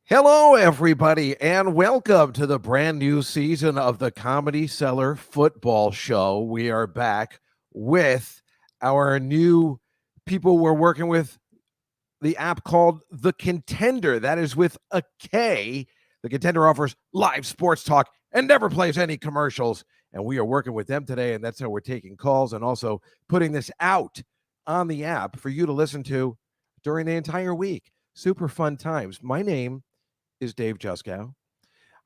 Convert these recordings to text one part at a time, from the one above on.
Hello, everybody, and welcome to the brand new season of the Comedy Cellar Football Show. We are back with our new people we're working with, the app called The Contender. That is with a K. The Contender offers live sports talk and never plays any commercials. And we are working with them today, and that's how we're taking calls and also putting this out on the app for you to listen to during the entire week. Super fun times. My name is Dave Juskow.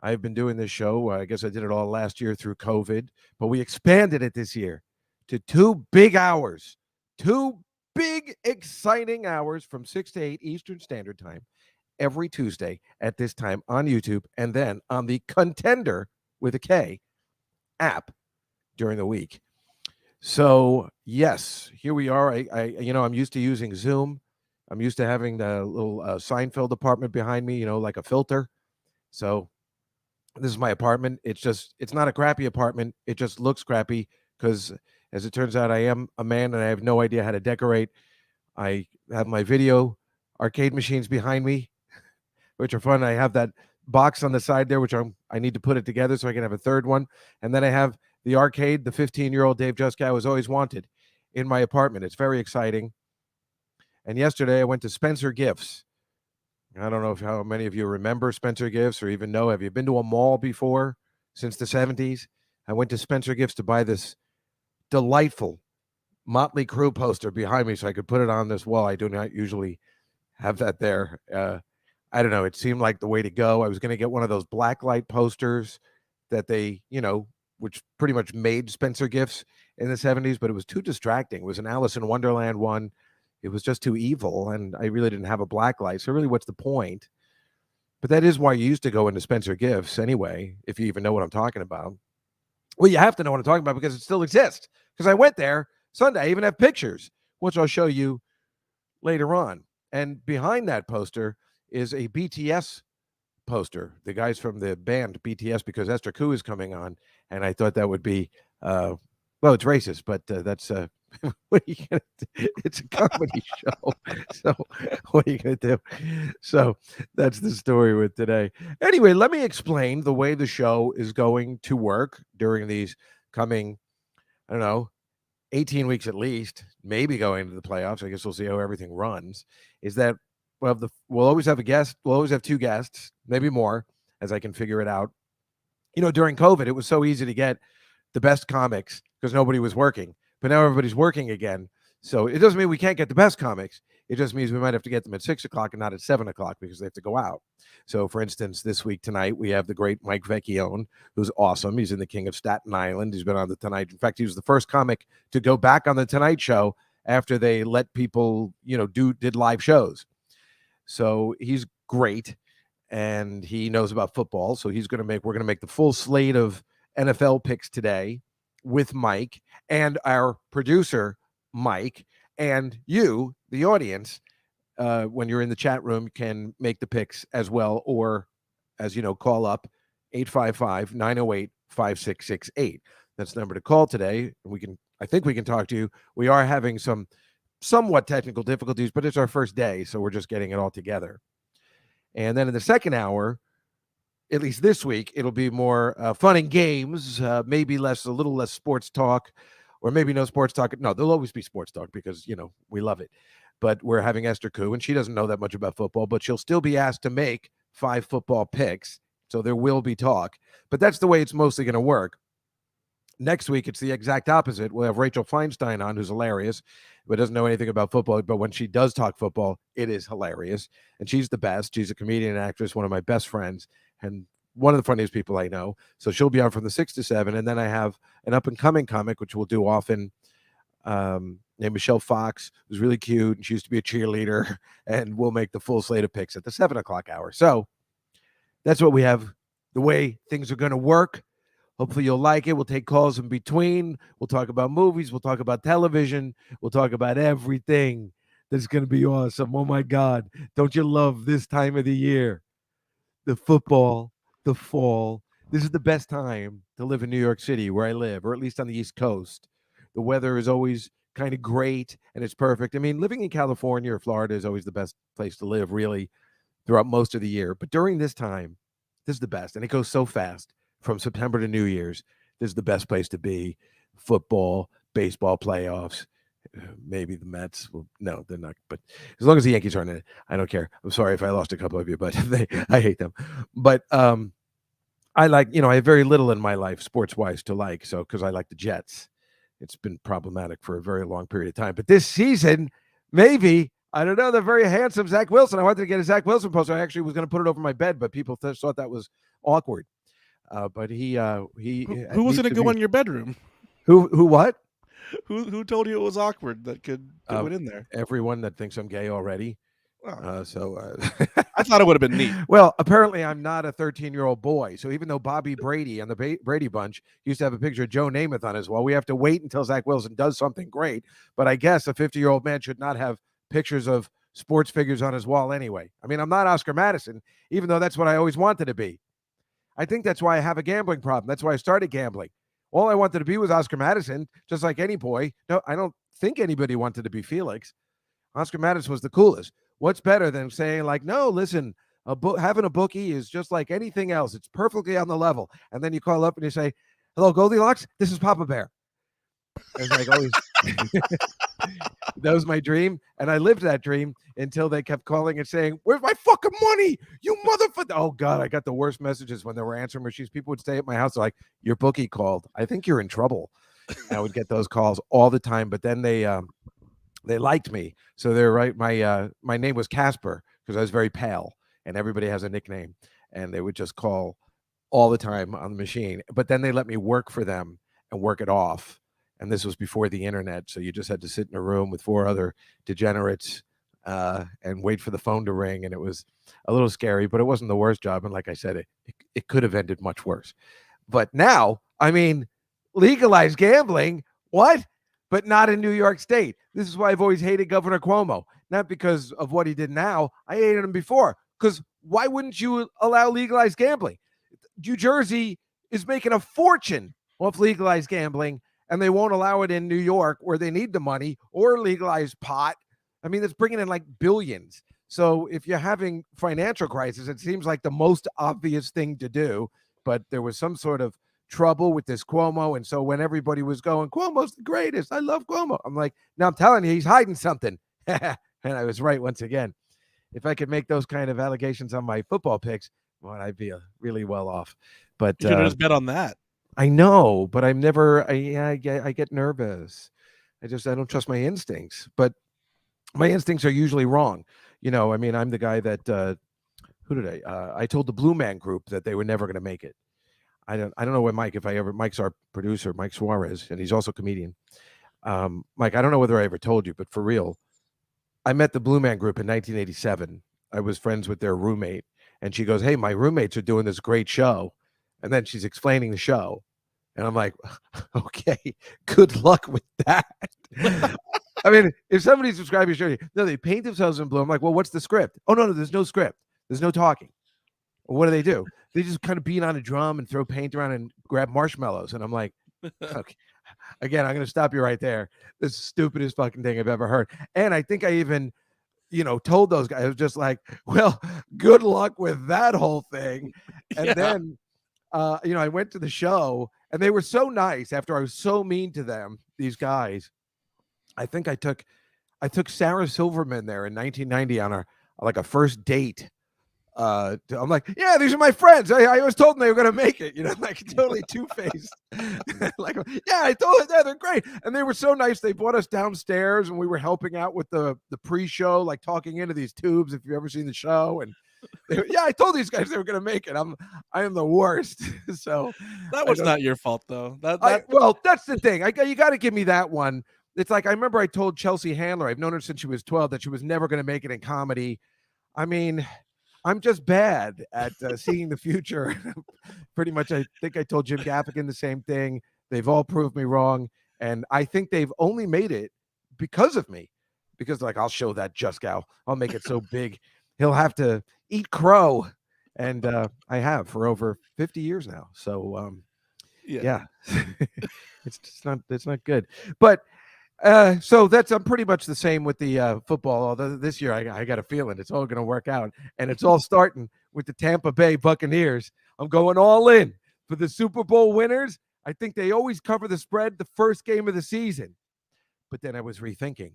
I've been doing this show. I guess I did it all last year through COVID, but we expanded it this year to 2 big hours, 2 big, exciting hours from 6 to 8 Eastern Standard Time every Tuesday at this time on YouTube and then on the Contender with a K app during the week. So, yes, here we are. I'm used to using Zoom. I'm used to having the little Seinfeld apartment behind me, like a filter. So this is my apartment. It's not a crappy apartment. It just looks crappy because, as it turns out, I am a man and I have no idea how to decorate. I have my video arcade machines behind me, which are fun. I have that box on the side there, which I need to put it together so I can have a third one. And then I have the arcade, the 15-year-old Dave Juskow has always wanted in my apartment. It's very exciting. And yesterday I went to Spencer Gifts. I don't know how many of you remember Spencer Gifts or even know. Have you been to a mall before since the 70s? I went to Spencer Gifts to buy this delightful Motley Crue poster behind me so I could put it on this wall. I do not usually have that there. I don't know. It seemed like the way to go. I was going to get one of those black light posters that they, which pretty much made Spencer Gifts in the 70s, but it was too distracting. It was an Alice in Wonderland one. It was just too evil, and I really didn't have a black light. So really, what's the point? But that is why you used to go into Spencer Gifts anyway, if you even know what I'm talking about. Well, you have to know what I'm talking about because it still exists. Because I went there Sunday. I even have pictures, which I'll show you later on. And behind that poster is a BTS poster, the guys from the band BTS, because Esther is coming on. And I thought that would be, well, it's racist, but that's what are you gonna do? It's a comedy show. So what are you gonna do? So that's the story with today. Anyway, let me explain the way the show is going to work during these coming, I don't know, 18 weeks at least, maybe going into the playoffs. I guess we'll see how everything runs. Is that we'll always have a guest, we'll always have 2 guests, maybe more, as I can figure it out. During COVID, it was so easy to get the best comics because nobody was working. But now everybody's working again. So it doesn't mean we can't get the best comics. It just means we might have to get them at 6 o'clock and not at 7 o'clock because they have to go out. So, for instance, this week tonight, we have the great Mike Vecchione, who's awesome. He's in the King of Staten Island. He's been on the Tonight. In fact, he was the first comic to go back on the Tonight Show after they let people, did live shows. So he's great, and he knows about football. So we're going to make the full slate of NFL picks today with Mike and our producer, Mike, and you, the audience, when you're in the chat room, can make the picks as well, or, as you know, call up 855-908-5668. That's the number to call today. I think we can talk to you. We are having some somewhat technical difficulties, but it's our first day, so we're just getting it all together. And then in the second hour, at least this week, it'll be more fun and games, maybe a little less sports talk, or maybe no sports talk. No, there'll always be sports talk because, we love it. But we're having Esther, and she doesn't know that much about football, but she'll still be asked to make 5 football picks. So there will be talk. But that's the way it's mostly going to work. Next week, it's the exact opposite. We'll have Rachel Feinstein on, who's hilarious, but doesn't know anything about football. But when she does talk football, it is hilarious. And she's the best. She's a comedian and actress, one of my best friends, and one of the funniest people I know. So she'll be on from the 6 to 7. And then I have an up-and-coming comic, which we'll do often, named Michelle Fox, who's really cute, and she used to be a cheerleader. And we'll make the full slate of picks at the 7 o'clock hour. So that's what we have, the way things are going to work. Hopefully you'll like it. We'll take calls in between. We'll talk about movies. We'll talk about television. We'll talk about everything. That's going to be awesome. Oh, my God. Don't you love this time of the year? The football, the fall. This is the best time to live in New York City, where I live, or at least on the East Coast. The weather is always kind of great, and it's perfect. I mean, living in California or Florida is always the best place to live, really. throughout most of the year. But during this time, this is the best. And it goes so fast from September to New Year's. This is the best place to be. Football, baseball playoffs. Maybe the Mets. Well, no, they're not. But as long as the Yankees aren't in it, I don't care. I'm sorry if I lost a couple of you, but I hate them. But I like, I have very little in my life sports wise to like. So, because I like the Jets, it's been problematic for a very long period of time. But this season, maybe, I don't know, the very handsome Zach Wilson. I wanted to get a Zach Wilson poster. I actually was going to put it over my bed, but people thought that was awkward. But he who was going to go in your bedroom? Who what? Who told you it was awkward that could went in there? Everyone that thinks I'm gay already. I thought it would have been neat. Well, apparently I'm not a 13-year-old boy. So even though Bobby Brady and the Brady Bunch used to have a picture of Joe Namath on his wall, we have to wait until Zach Wilson does something great. But I guess a 50-year-old man should not have pictures of sports figures on his wall anyway. I mean, I'm not Oscar Madison, even though that's what I always wanted to be. I think that's why I have a gambling problem. That's why I started gambling. All I wanted to be was Oscar Madison, just like any boy. No, I don't think anybody wanted to be Felix. Oscar Madison was the coolest. What's better than saying, like, no, listen, having a bookie is just like anything else. It's perfectly on the level. And then you call up and you say, hello, Goldilocks, this is Papa Bear. It's like always. That was my dream. And I lived that dream until they kept calling and saying, where's my fucking money? You motherfucker. Oh, God, I got the worst messages when there were answering machines. People would stay at my house like, your bookie called. I think you're in trouble. And I would get those calls all the time. But then they liked me. So they're right. My name was Casper because I was very pale and everybody has a nickname. And they would just call all the time on the machine. But then they let me work for them and work it off. And this was before the internet. So you just had to sit in a room with 4 other degenerates and wait for the phone to ring. And it was a little scary, but it wasn't the worst job. And like I said, it could have ended much worse. But now, I mean, legalized gambling, what? But not in New York State. This is why I've always hated Governor Cuomo. Not because of what he did now. I hated him before. Because why wouldn't you allow legalized gambling? New Jersey is making a fortune off legalized gambling. And they won't allow it in New York where they need the money or legalize pot. I mean, it's bringing in like billions. So if you're having financial crisis, it seems like the most obvious thing to do. But there was some sort of trouble with this Cuomo. And so when everybody was going, Cuomo's the greatest. I love Cuomo. I'm like, no, I'm telling you, he's hiding something. And I was right once again. If I could make those kind of allegations on my football picks, well, I'd be really well off. But you could have just bet on that. I know, but I'm never. I get nervous. I don't trust my instincts. But my instincts are usually wrong. I mean, I'm the guy that. Who did I told the Blue Man Group that they were never going to make it. I don't know where Mike's our producer, Mike Suarez, and he's also a comedian. Mike, I don't know whether I ever told you, but for real, I met the Blue Man Group in 1987. I was friends with their roommate, and she goes, "Hey, my roommates are doing this great show." And then she's explaining the show. And I'm like, okay, good luck with that. I mean, if somebody's describing your show, no, they paint themselves in blue. I'm like, well, what's the script? Oh, no, there's no script. There's no talking. Well, what do? They just kind of beat on a drum and throw paint around and grab marshmallows. And I'm like, okay. Again, I'm going to stop you right there. This is the stupidest fucking thing I've ever heard. And I think I even, told those guys, I was just like, well, good luck with that whole thing. And then, I went to the show and they were so nice after I was so mean to them, these guys. I think I took Sarah Silverman there in 1990 on a first date. I'm like, yeah, these are my friends. I was told them they were going to make it, like totally two-faced. Like, yeah, I told them they're great. And they were so nice. They brought us downstairs and we were helping out with the pre-show, like talking into these tubes, if you've ever seen the show. And yeah, I told these guys they were going to make it. I am the worst. So that was not your fault, though. Well, that's the thing. You got to give me that one. It's like I remember I told Chelsea Handler, I've known her since she was 12, that she was never going to make it in comedy. I mean, I'm just bad at seeing the future. Pretty much, I think I told Jim Gaffigan the same thing. They've all proved me wrong, and I think they've only made it because of me. Because I'll show that Juskow. I'll make it so big. He'll have to eat crow. And I have for over 50 years now. So, yeah. It's not good. But So that's pretty much the same with the football. Although this year I got a feeling it's all going to work out, and it's all starting with the Tampa Bay Buccaneers. I'm going all in for the Super Bowl winners. I think they always cover the spread the first game of the season. But then I was rethinking,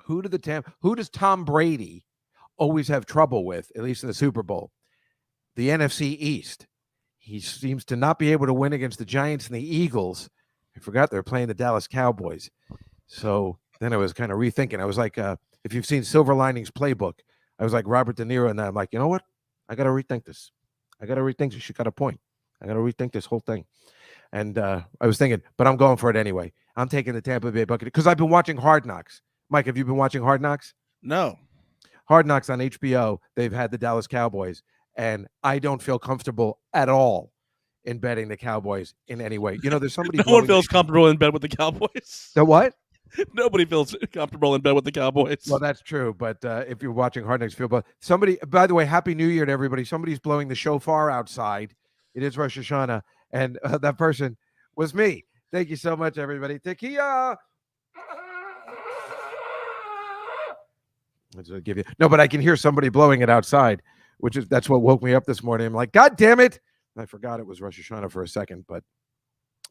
who does Tom Brady always have trouble with, at least in the Super Bowl? The NFC East. He seems to not be able to win against the Giants and the Eagles. I forgot they're playing the Dallas Cowboys. So then I was kind of rethinking. I was like, if you've seen Silver Linings Playbook, I was like Robert De Niro, and I'm like, you know what? I got to rethink this. She got a point. I got to rethink this whole thing. And I was thinking, but I'm going for it anyway. I'm taking the Tampa Bay Buccaneers because I've been watching Hard Knocks. Mike, have you been watching Hard Knocks? No. Hard Knocks on HBO. They've had the Dallas Cowboys, and I don't feel comfortable at all in betting the Cowboys in any way. You know, there's somebody. No one feels comfortable in bed with the Cowboys. The what? Nobody feels comfortable in bed with the Cowboys. Well, that's true. But if you're watching Hard Knocks, somebody. By the way, Happy New Year to everybody. Somebody's blowing the shofar outside. It is Rosh Hashanah, and that person was me. Thank you so much, everybody. Tekiah. Let's give you no, but I can hear somebody blowing it outside, that's what woke me up this morning. I'm like, God damn it! I forgot it was Rosh Hashanah for a second, but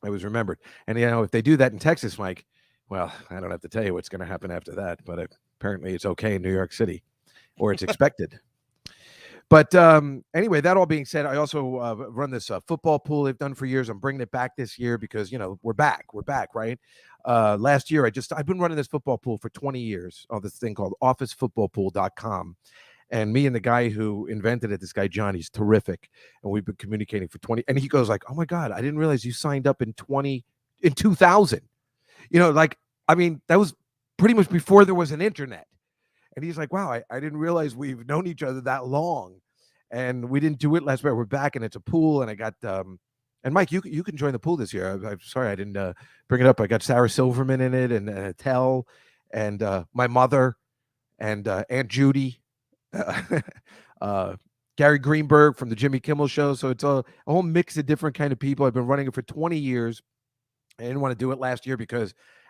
I was remembered. And if they do that in Texas, Mike, well, I don't have to tell you what's going to happen after that. But apparently, it's okay in New York City, or it's expected. But anyway, that all being said, I also run this football pool they've done for years. I'm bringing it back this year because, we're back, right? Last year, I've been running this football pool for 20 years on this thing called officefootballpool.com. And me and the guy who invented it, this guy, John, he's terrific. And we've been communicating for 20. And he goes like, oh, my God, I didn't realize you signed up in 2000. That was pretty much before there was an internet. And he's like, wow, I didn't realize we've known each other that long. And we didn't do it last year. We're back, and it's a pool. And I got and Mike, you can join the pool this year. I'm sorry I didn't bring it up. I got Sarah Silverman in it, and Tell, and my mother, and Aunt Judy, Gary Greenberg from the Jimmy Kimmel Show. So it's a whole mix of different kind of people. I've been running it for 20 years. I didn't want to do it last year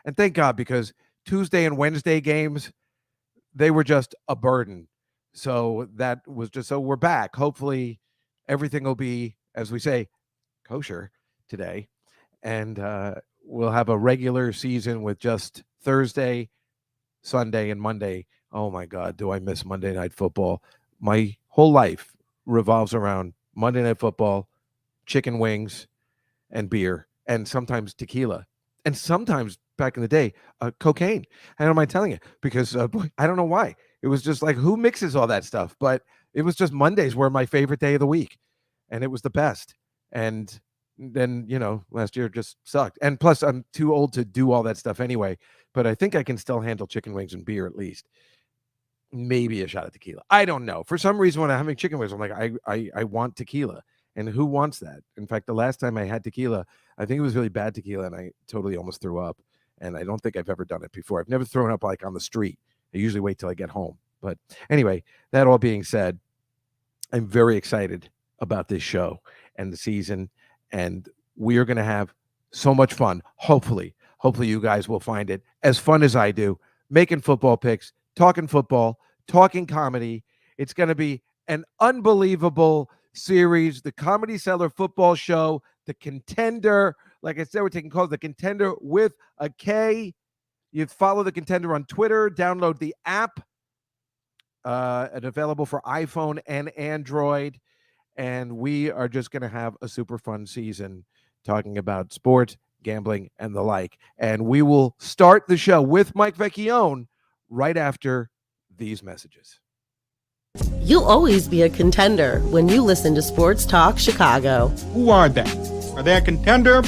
and thank God, because Tuesday and Wednesday games, they were just a burden. So that was so we're back. Hopefully everything will be, as we say, kosher today. And we'll have a regular season with just Thursday, Sunday, and Monday. Oh my God, do I miss Monday Night Football? My whole life revolves around Monday Night Football, chicken wings, and beer, and sometimes tequila. And sometimes back in the day, cocaine. I don't mind telling you, because I don't know why. It was just like, who mixes all that stuff? But it was just Mondays were my favorite day of the week, and it was the best. And then, last year just sucked. And plus, I'm too old to do all that stuff anyway. But I think I can still handle chicken wings and beer at least. Maybe a shot of tequila. I don't know. For some reason, when I'm having chicken wings, I'm like, I want tequila. And who wants that? In fact, the last time I had tequila, I think it was really bad tequila, and I totally almost threw up. And I don't think I've ever done it before. I've never thrown up like on the street. I usually wait till I get home. But anyway, that all being said, I'm very excited about this show and the season, and we are going to have so much fun. Hopefully you guys will find it as fun as I do, making football picks, talking football, talking comedy. It's going to be an unbelievable series. The Comedy Cellar Football Show, The Contender. Like I said, we're taking calls. The Contender with a K. You follow The Contender on Twitter. Download the app. And available for iPhone and Android. And we are just going to have a super fun season talking about sports, gambling, and the like. And we will start the show with Mike Vecchione right after these messages. You'll always be a contender when you listen to Sports Talk Chicago. Who are they? Are they a contender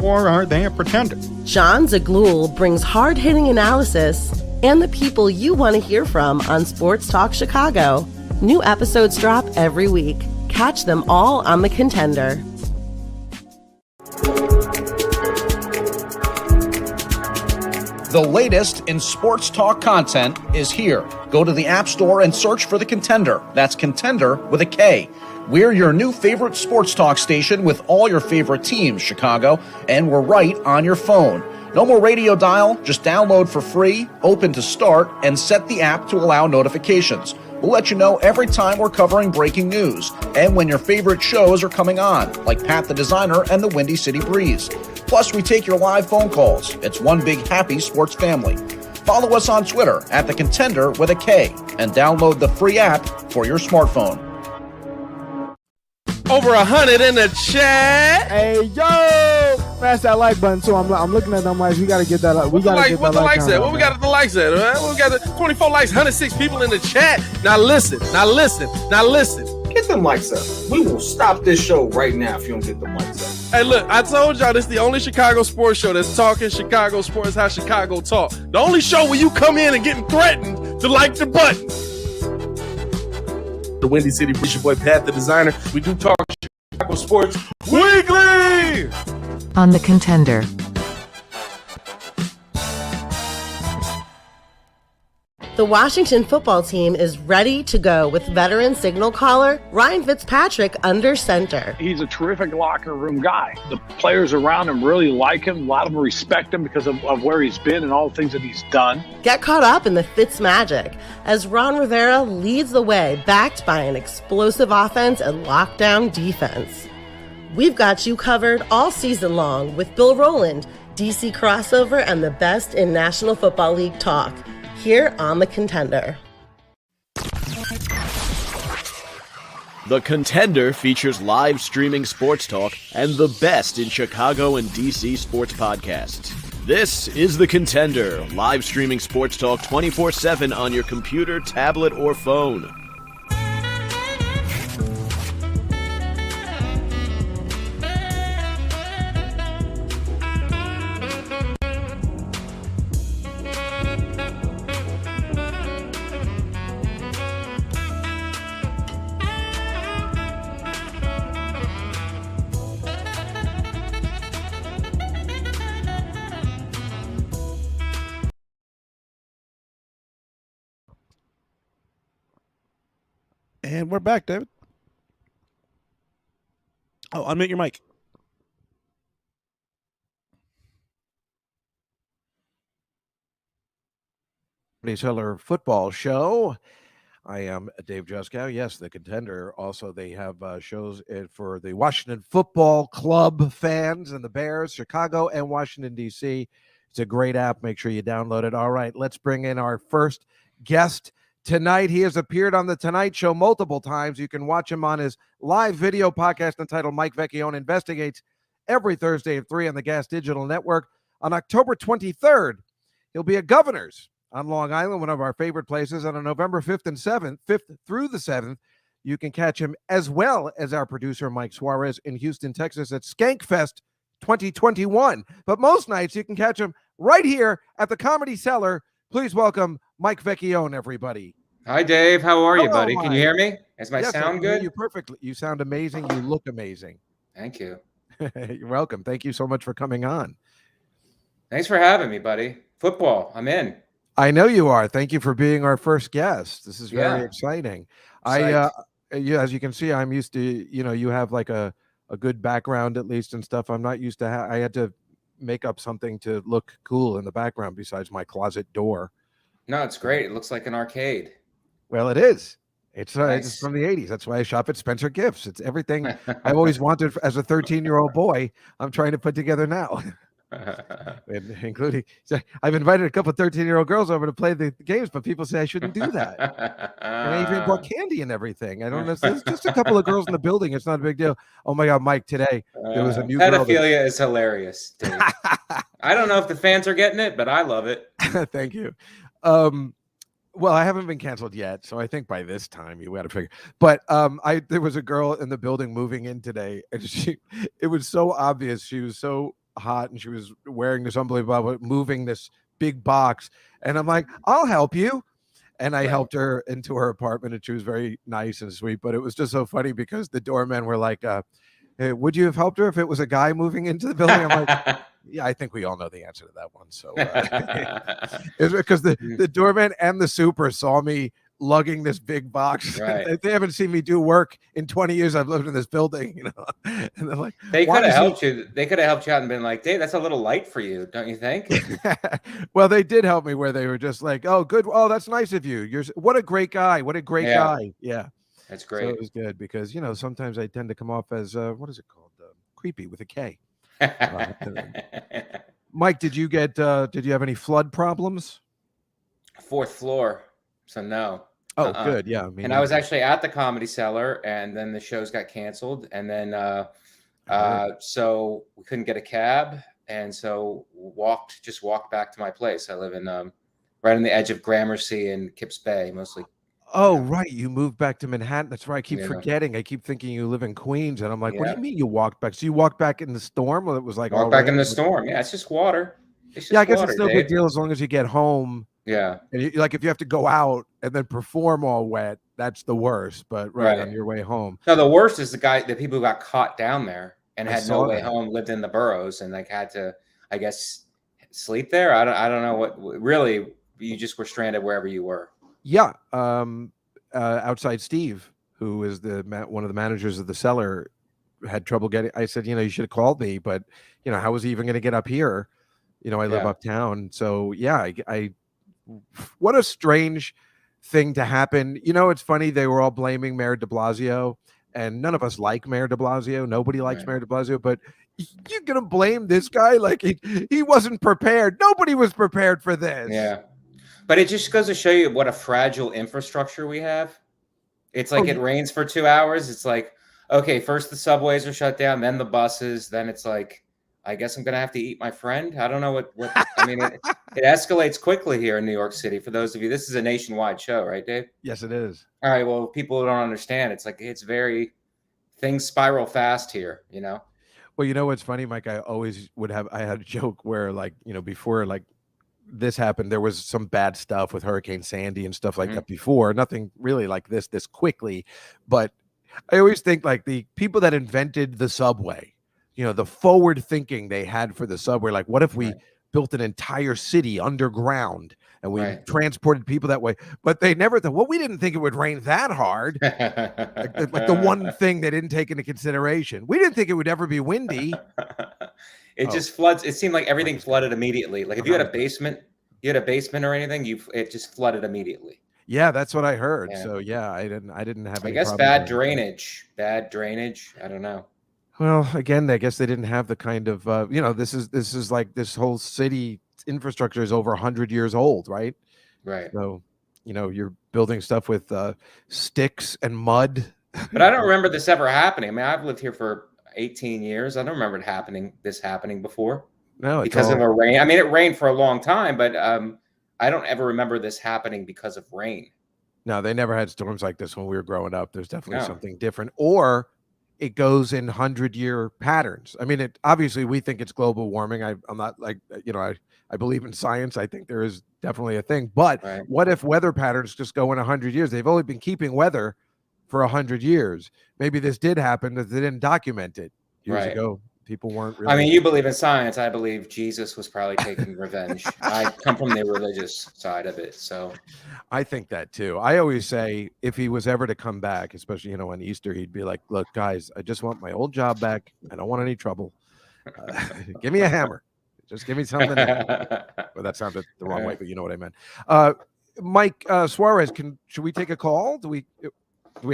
or are they a pretender? John Zaglul brings hard-hitting analysis and the people you want to hear from on Sports Talk Chicago. New episodes drop every week. Catch them all on The Contender. The latest in sports talk content is here. Go to the App Store and search for The Contender. That's Contender with a K. We're your new favorite sports talk station with all your favorite teams, Chicago, and we're right on your phone. No more radio dial, just download for free, open to start, and set the app to allow notifications. We'll let you know every time we're covering breaking news and when your favorite shows are coming on, like Pat the Designer and the Windy City Breeze. Plus, we take your live phone calls. It's one big happy sports family. Follow us on Twitter at The Contender with a K and download the free app for your smartphone. Over 100 in the chat. Hey, yo! Smash that like button. So I'm looking at them likes. We got to get that up. What the likes at? What we got the likes at? Man? We got the 24 likes, 106 people in the chat. Now listen. Get them likes up. We will stop this show right now if you don't get them likes up. Hey, look, I told y'all this is the only Chicago sports show that's talking Chicago sports, how Chicago talk. The only show where you come in and getting threatened to like the button. The Windy City Breeze, your boy Pat the Designer. We do talk Chicago sports weekly on The Contender. The Washington football team is ready to go with veteran signal caller Ryan Fitzpatrick under center. He's a terrific locker room guy. The players around him really like him. A lot of them respect him because of where he's been and all the things that he's done. Get caught up in the Fitz magic as Ron Rivera leads the way, backed by an explosive offense and lockdown defense. We've got you covered all season long with Bill Rowland, DC crossover, and the best in National Football League talk. Here on The Contender. The Contender features live streaming sports talk and the best in Chicago and DC sports podcasts. This is The Contender, live streaming sports talk 24/7 on your computer, tablet, or phone. And we're back, David. Oh, unmute your mic. Cellar football show. I am Dave Juskow. Yes, The Contender. Also, they have shows for the Washington Football Club fans and the Bears, Chicago and Washington, D.C. It's a great app. Make sure you download it. All right, let's bring in our first guest tonight. He has appeared on The Tonight Show multiple times. You can watch him on his live video podcast entitled Mike Vecchione Investigates every Thursday at 3 on the Gas Digital Network. On October 23rd, he'll be at Governor's on Long Island, one of our favorite places. And on November 5th through the 7th, you can catch him as well as our producer, Mike Suarez, in Houston, Texas at Skankfest 2021. But most nights you can catch him right here at the Comedy Cellar. Please welcome Mike Vekione, everybody. Hi, Dave. How are you, Hello, buddy? Can you hear me? Is my sound good? You perfectly. You sound amazing. You look amazing. Thank you. You're welcome. Thank you so much for coming on. Thanks for having me, buddy. Football. I'm in. I know you are. Thank you for being our first guest. This is very exciting. As you can see, I'm used to, you have like a good background at least and stuff. I'm not used to, I had to make up something to look cool in the background besides my closet door. No, it's great. It looks like an arcade. Well, it is. It's Nice. from the 80s. That's why I shop at Spencer Gifts. It's everything I've always wanted as a 13-year-old boy. I'm trying to put together now. Including, I've invited a couple of 13-year-old girls over to play the games, but people say I shouldn't do that. And I even bought candy and everything. I don't know. There's just a couple of girls in the building. It's not a big deal. Oh my God, Mike! Today there was a new pedophilia is hilarious. Dave. I don't know if the fans are getting it, but I love it. Thank you. Well, I haven't been canceled yet, so I think by this time you got to figure. But there was a girl in the building moving in today, and it was so obvious. She was so hot, and she was wearing this unbelievable, moving this big box. And I'm like, I'll help you. And I helped her into her apartment, and she was very nice and sweet. But it was just so funny because the doormen were like, hey, would you have helped her if it was a guy moving into the building? I'm like, yeah, I think we all know the answer to that one. So it's because the doorman and the super saw me lugging this big box. Right. They haven't seen me do work in 20 years. I've lived in this building, and they're like, they "Why could have is he-" helped you. They could have helped you out and been like, Dave, that's a little light for you, don't you think? Well, they did help me where they were just like, "Oh, good. Oh, that's nice of you. What a great guy. What a great guy." Yeah. That's So great. it was good because, sometimes I tend to come off as, what is it called? Creepy with a K. Mike, did you have any flood problems? 4th floor. So no. Oh, good. Yeah. And I was actually at the Comedy Cellar, and then the shows got canceled, and then so we couldn't get a cab, and so just walked back to my place. I live in right on the edge of Gramercy and Kips Bay, mostly. Oh, right. You moved back to Manhattan. That's right. I keep forgetting. I keep thinking you live in Queens, and I'm like, what do you mean you walked back? So you walked back in the storm? Well, it was like walk back in the storm. Yeah, it's just water. It's just I guess water, it's no big deal as long as you get home. Yeah. And if you have to go out and then perform all wet, that's the worst. But on your way home. No, the worst is the people who got caught down there and had no way that. home, lived in the boroughs, and had to, I guess, sleep there. I don't know what really. You just were stranded wherever you were. Yeah. Outside Steve, who is one of the managers of the Cellar, had trouble getting. I said, you should have called me, but how was he even going to get up here? I live uptown, so yeah. I what a strange thing to happen. It's funny, they were all blaming Mayor de Blasio, and none of us like Mayor de Blasio. Nobody likes Mayor de Blasio, but you're gonna blame this guy like he wasn't prepared. Nobody was prepared for this. Yeah. But it just goes to show you what a fragile infrastructure we have. It's like it rains for 2 hours. It's like, okay, first the subways are shut down, then the buses. Then it's like, I guess I'm going to have to eat my friend. I don't know what I mean, it escalates quickly here in New York City. For those of you, this is a nationwide show, right, Dave? Yes, it is. All right. Well, people don't understand. It's like, things spiral fast here, Well, what's funny, Mike, I had a joke where before this happened, there was some bad stuff with Hurricane Sandy and stuff like that before. Nothing really like this quickly. But I always think the people that invented the subway, the forward thinking they had for the subway, like what if we built an entire city underground and we transported people that way? But they never thought, we didn't think it would rain that hard. like the one thing they didn't take into consideration. We didn't think it would ever be windy. It just floods. It seemed like everything flooded immediately. Like if you had a basement or anything, it just flooded immediately. Yeah, that's what I heard. Yeah. So yeah, I didn't have. I guess bad drainage. I don't know. Well, again, I guess they didn't have the kind of this is like this whole city infrastructure is over 100 years old, right? Right. So you're building stuff with sticks and mud. But I don't remember this ever happening. I mean, I've lived here for 18 years. I don't remember this happening before. No, because of a rain. I mean, it rained for a long time, but I don't ever remember this happening because of rain. No, they never had storms like this when we were growing up. There's definitely something different, or it goes in 100-year patterns. I mean, obviously we think it's global warming. I'm not like, I believe in science. I think there is definitely a thing, but what if weather patterns just go in 100 years? They've only been keeping weather for 100 years. Maybe this did happen, that they didn't document it years ago. People weren't really. I mean, you believe in science. I believe Jesus was probably taking revenge. I come from the religious side of it, so I think that too. I always say if he was ever to come back, especially on Easter, he'd be like, "Look, guys, I just want my old job back. I don't want any trouble. Give me a hammer. Just give me something." Well, that sounded the wrong way, but you know what I meant. Mike Suarez, should we take a call? Do we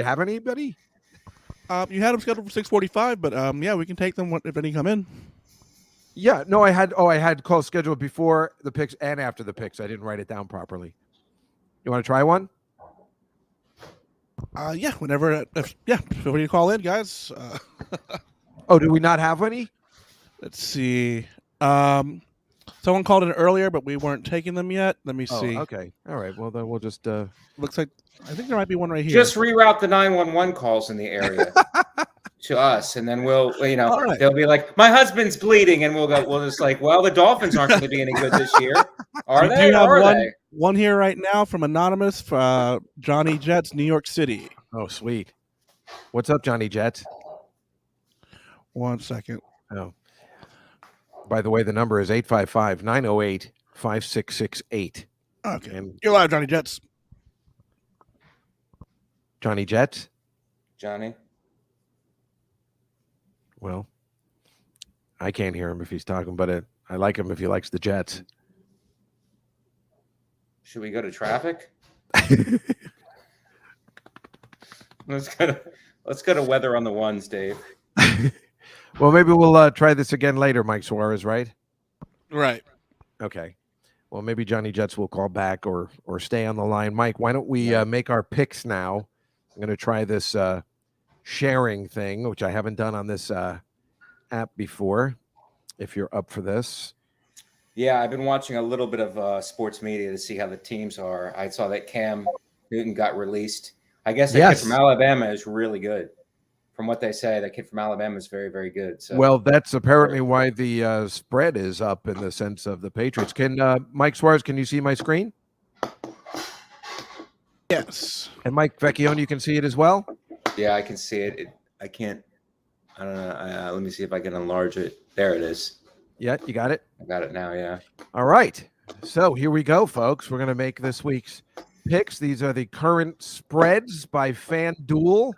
have anybody? You had them scheduled for 6:45, but yeah, we can take them if any come in. Yeah, no, I had calls scheduled before the picks and after the picks. I didn't write it down properly. You want to try one? Yeah, whenever. Feel free to call in, guys. Oh, do we not have any? Let's see. Someone called in earlier, but we weren't taking them yet. Let me see. Okay. All right. Well, then we'll just. Looks like I think there might be one right here. Just reroute the 911 calls in the area to us, and then we'll, they'll be like, "My husband's bleeding," and we'll just like, "Well, the Dolphins aren't going to be any good this year, are they?" Do have they? One here right now from anonymous Johnny Jets, New York City. Oh, sweet. What's up, Johnny Jets? 1 second. Oh. By the way, the number is 855-908-5668. Okay. You're live, Johnny Jets. Johnny Jets? Johnny? Well, I can't hear him if he's talking, but I like him if he likes the Jets. Should we go to traffic? Let's go to weather on the ones, Dave. Well, maybe we'll try this again later, Mike Suarez, right? Right. Okay. Well, maybe Johnny Jets will call back or stay on the line. Mike, why don't we make our picks now? I'm going to try this sharing thing, which I haven't done on this app before, if you're up for this. Yeah, I've been watching a little bit of sports media to see how the teams are. I saw that Cam Newton got released. I guess that kid from Alabama is really good. From what they say, that kid from Alabama is very, very good. So. Well, that's apparently why the spread is up in the sense of the Patriots. Can Mike Suarez, can you see my screen? Yes. And Mike Vecchione, you can see it as well? Yeah, I can see it. I can't. I don't know. Let me see if I can enlarge it. There it is. Yeah, you got it? I got it now, yeah. All right. So here we go, folks. We're going to make this week's picks. These are the current spreads by FanDuel.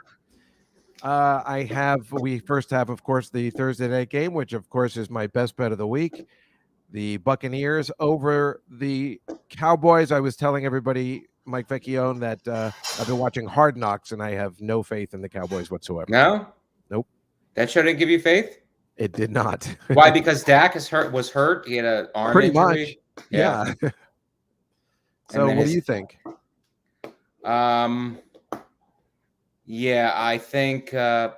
We first have, of course, the Thursday night game, which, of course, is my best bet of the week. The Buccaneers over the Cowboys. I was telling everybody, Mike Vekione, that I've been watching Hard Knocks, and I have no faith in the Cowboys whatsoever. No? Nope. That show didn't give you faith? It did not. Why? Because Dak was hurt. He had an arm Pretty injury. Much. Yeah. So what do you think? Yeah, I think I'm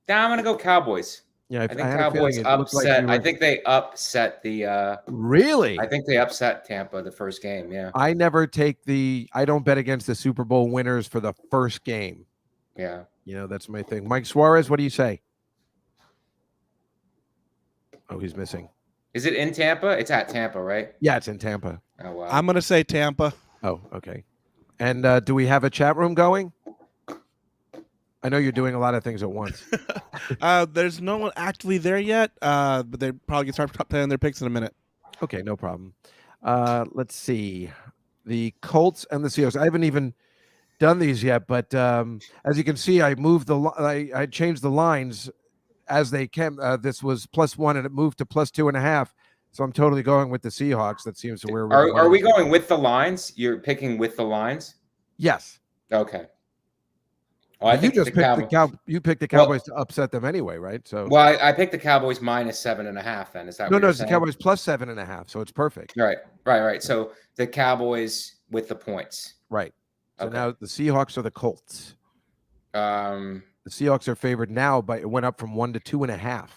gonna go Cowboys. Yeah, I think Cowboys upset. I think they upset the. Really? I think they upset Tampa the first game. Yeah. I don't bet against the Super Bowl winners for the first game. Yeah. That's my thing. Mike Suarez, what do you say? Oh, he's missing. Is it in Tampa? It's at Tampa, right? Yeah, it's in Tampa. Oh wow. I'm gonna say Tampa. Oh, okay. And do we have a chat room going? I know you're doing a lot of things at once. There's no one actively there yet, but they probably can start playing their picks in a minute. Okay, no problem. Let's see. The Colts and the Seahawks. I haven't even done these yet, but as you can see, I moved I changed the lines as they came. This was +1, and it moved to +2.5. So I'm totally going with the Seahawks. That seems to where we're Are we going with the lines? You're picking with the lines? Yes. Okay. Well, I think you just picked the Cowboys to upset them anyway, right? So I picked the Cowboys -7.5. Then is that no? It's the Cowboys +7.5, so it's perfect. Right. So the Cowboys with the points. Right. So now the Seahawks are the Colts. The Seahawks are favored now, but it went up from 1 to 2.5.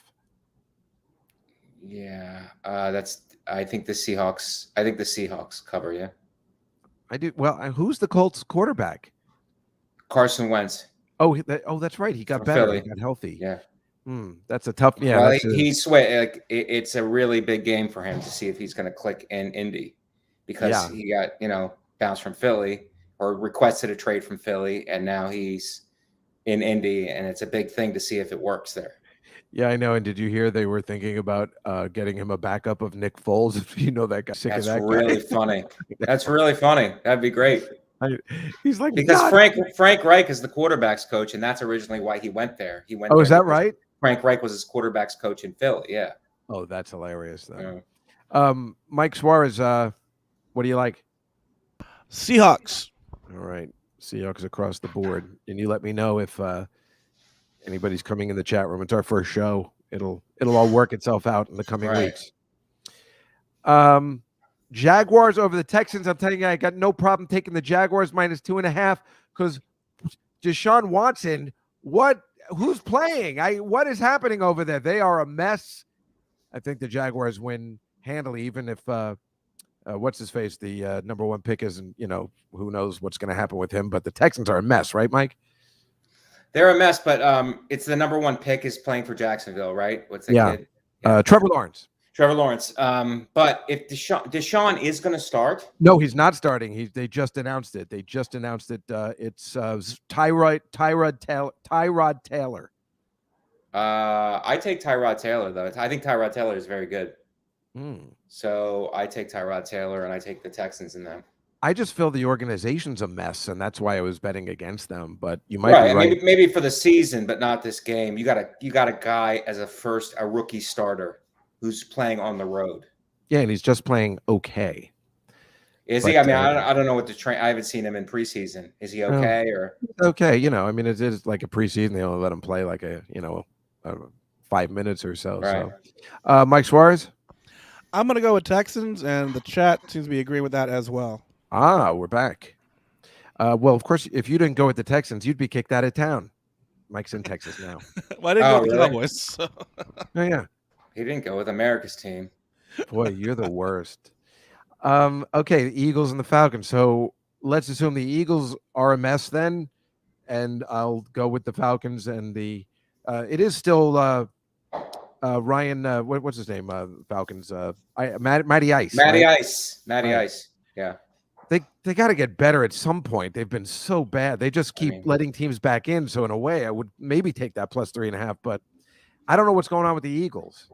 Yeah, I think the Seahawks cover. Yeah, I do. Well, who's the Colts quarterback? Carson Wentz. Oh, that's right. He got better. Philly. He got healthy. Yeah. That's a tough. Yeah. Well, it's a really big game for him to see if he's going to click in Indy, because he got bounced from Philly or requested a trade from Philly, and now he's in Indy, and it's a big thing to see if it works there. Yeah, I know. And did you hear they were thinking about getting him a backup of Nick Foles? If you know that guy. That's really funny. That's really funny. That'd be great. He's like, because Frank Reich is the quarterback's coach, and that's originally why he went there. He went. Oh, is that right? Frank Reich was his quarterback's coach in Philly. Yeah. Oh, that's hilarious, though. Yeah. Mike Suarez, what do you like? Seahawks. All right, Seahawks across the board, and you let me know if anybody's coming in the chat room. It's our first show. It'll all work itself out in the coming weeks. Jaguars over the Texans. I'm telling you, I got no problem taking the Jaguars -2.5 because Deshaun Watson. Who's playing? What is happening over there? They are a mess. I think the Jaguars win handily, even if what's his face, the number one pick isn't. Who knows what's going to happen with him? But the Texans are a mess, right, Mike? They're a mess, but it's the number one pick is playing for Jacksonville, right? What's that kid? Yeah. Trevor Lawrence. But if Deshaun is going to start, no, he's not starting. They just announced it. It's Tyrod Taylor. I take Tyrod Taylor though. I think Tyrod Taylor is very good. So I take Tyrod Taylor, and I take the Texans in them. I just feel the organization's a mess, and that's why I was betting against them. But you might be right. Maybe for the season, but not this game. You got a guy as a rookie starter who's playing on the road. Yeah, and he's just playing okay. Is he? I mean, I don't know what to train. I haven't seen him in preseason. Is he okay or okay? I mean, it is like a preseason. They only let him play like 5 minutes or so. Right. So, Mike Suarez. I'm going to go with Texans, and the chat seems to be agreeing with that as well. We're back. Well, of course, if you didn't go with the Texans, you'd be kicked out of town. Mike's in Texas now. Well, I didn't go with the Cowboys. So. Oh, yeah. He didn't go with America's team. Boy, you're the worst. Okay, the Eagles and the Falcons. So let's assume the Eagles are a mess then, and I'll go with the Falcons. And it is still Ryan. What's his name? Falcons. Matty Ice. Matty right? Ice. Matty Ice. Yeah. They got to get better at some point. They've been so bad. They just keep letting teams back in. So in a way, I would maybe take that plus 3.5. But I don't know what's going on with the Eagles.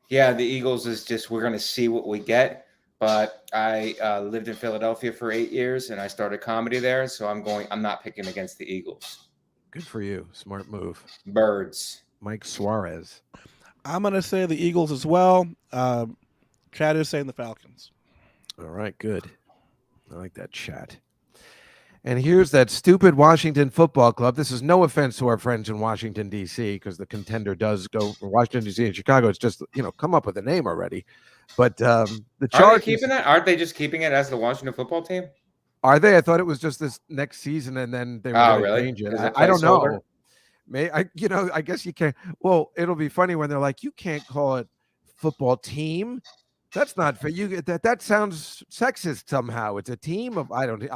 Yeah, the Eagles is just we're going to see what we get. But I lived in Philadelphia for 8 years, and I started comedy there. So I'm not picking against the Eagles. Good for you. Smart move. Birds. Mike Suarez. I'm going to say the Eagles as well. Chad is saying the Falcons. All right, good. I like that chat. And here's that stupid Washington Football Club. This is no offense to our friends in Washington, D.C., because the contender does go from Washington, D.C. and Chicago. It's just, come up with a name already. But the Chargers... Are they keeping that? Aren't they just keeping it as the Washington Football Team? Are they? I thought it was just this next season, and then they were going to change it. I don't know. I guess you can't. Well, it'll be funny when they're like, you can't call it football team. That's not fair. That sounds sexist somehow. It's a team of I'm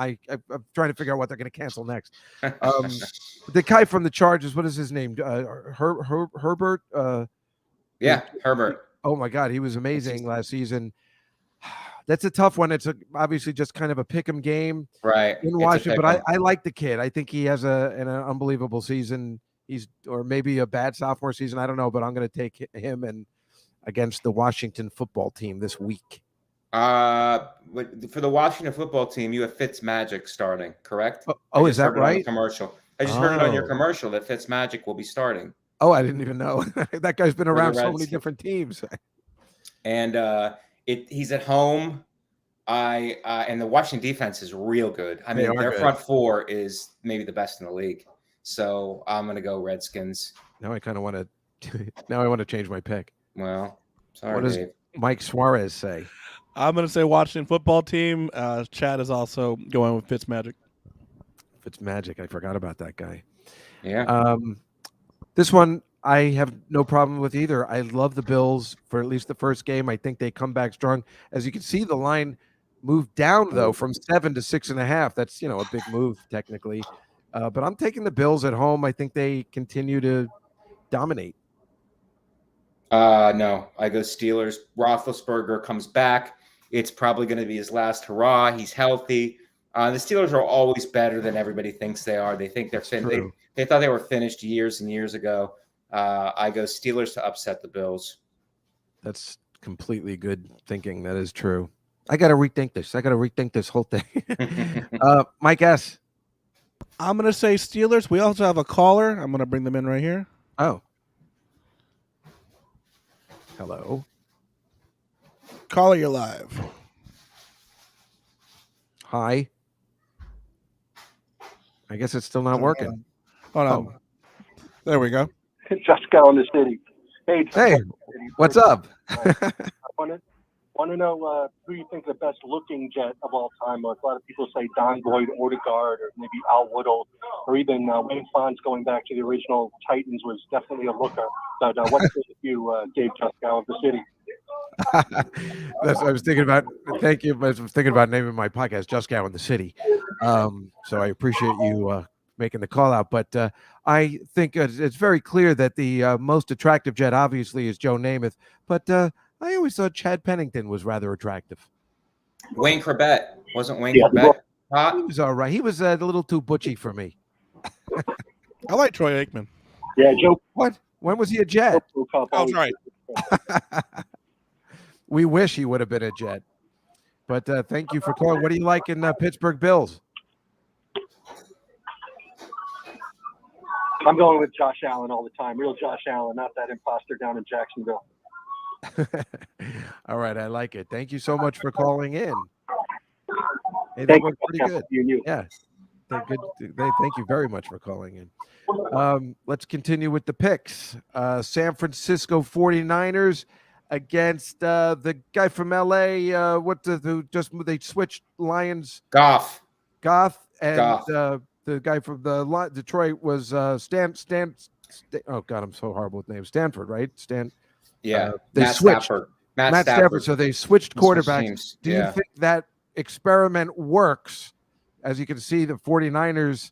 trying to figure out what they're going to cancel next. The guy from the Chargers, what is his name? Herbert. Herbert. Oh my God, he was amazing last season. That's a tough one. It's obviously just kind of a pick 'em game, right? In Washington, but I like the kid. I think he has an unbelievable season. Or maybe a bad sophomore season. I don't know, but I'm going to take him and against the Washington Football Team this week. For the Washington Football Team, you have Fitzmagic starting, correct? Oh, is that right? Commercial. I just heard it on your commercial that Fitzmagic will be starting. Oh, I didn't even know. That guy's been around so many different teams. And he's at home. And the Washington defense is real good. I mean, their front four is maybe the best in the league. So I'm going to go Redskins. Now I kind of want to. Now I want to change my pick. Well, sorry, what does Dave. Mike Suarez say? I'm going to say Washington Football Team. Chad is also going with Fitzmagic. Fitzmagic. I forgot about that guy. Yeah. This one I have no problem with either. I love the Bills for at least the first game. I think they come back strong. As you can see, the line moved down though from 7 to 6.5. That's a big move technically. But I'm taking the Bills at home. I think they continue to dominate. No, I go Steelers. Roethlisberger comes back. It's probably going to be his last hurrah. He's healthy. The Steelers are always better than everybody thinks they are. They think they're finished. They thought they were finished years and years ago. I go Steelers to upset the Bills. That's completely good thinking. That is true. I got to rethink this. I got to rethink this whole thing. Mike S. I'm going to say Steelers. We also have a caller. I'm going to bring them in right here. Oh. Hello. Caller, you're live. Hi. I guess it's still not working. Hold on. There we go. Juskow in the city. Hey, what's up? I want to know who you think the best looking Jet of all time was. A lot of people say Don Boyd, Odegaard, or maybe Al Woodle, or even Wayne Fonz going back to the original Titans was definitely a looker. But what's it with you, Dave Juskow of the city? That's what I was thinking about. Thank you. I was thinking about naming my podcast Juskow in the City. So I appreciate you making the call out. But I think it's very clear that the most attractive Jet obviously is Joe Namath. But I always thought Chad Pennington was rather attractive. Wayne Corbett. Wasn't Wayne Corbett hot? He was all right. He was a little too butchy for me. I like Troy Aikman. Yeah, Joe. What? When was he a Jet? Oh, right. We wish he would have been a Jet. But thank you for calling. What do you like in Pittsburgh Bills? I'm going with Josh Allen all the time. Real Josh Allen, not that imposter down in Jacksonville. All right, I like it. Thank you so much for calling in. Hey, that Thank was you. pretty good. You. Yeah. Thank you very much for calling in. Let's continue with the picks. San Francisco 49ers against the guy from LA. They switched Lions. Goff, and the guy from the Detroit was oh God, I'm so horrible with names. Stanford, right? Yeah, they Matt switched. Stafford. Matt Stafford. So they switched quarterbacks. Do you think that experiment works? As you can see, the 49ers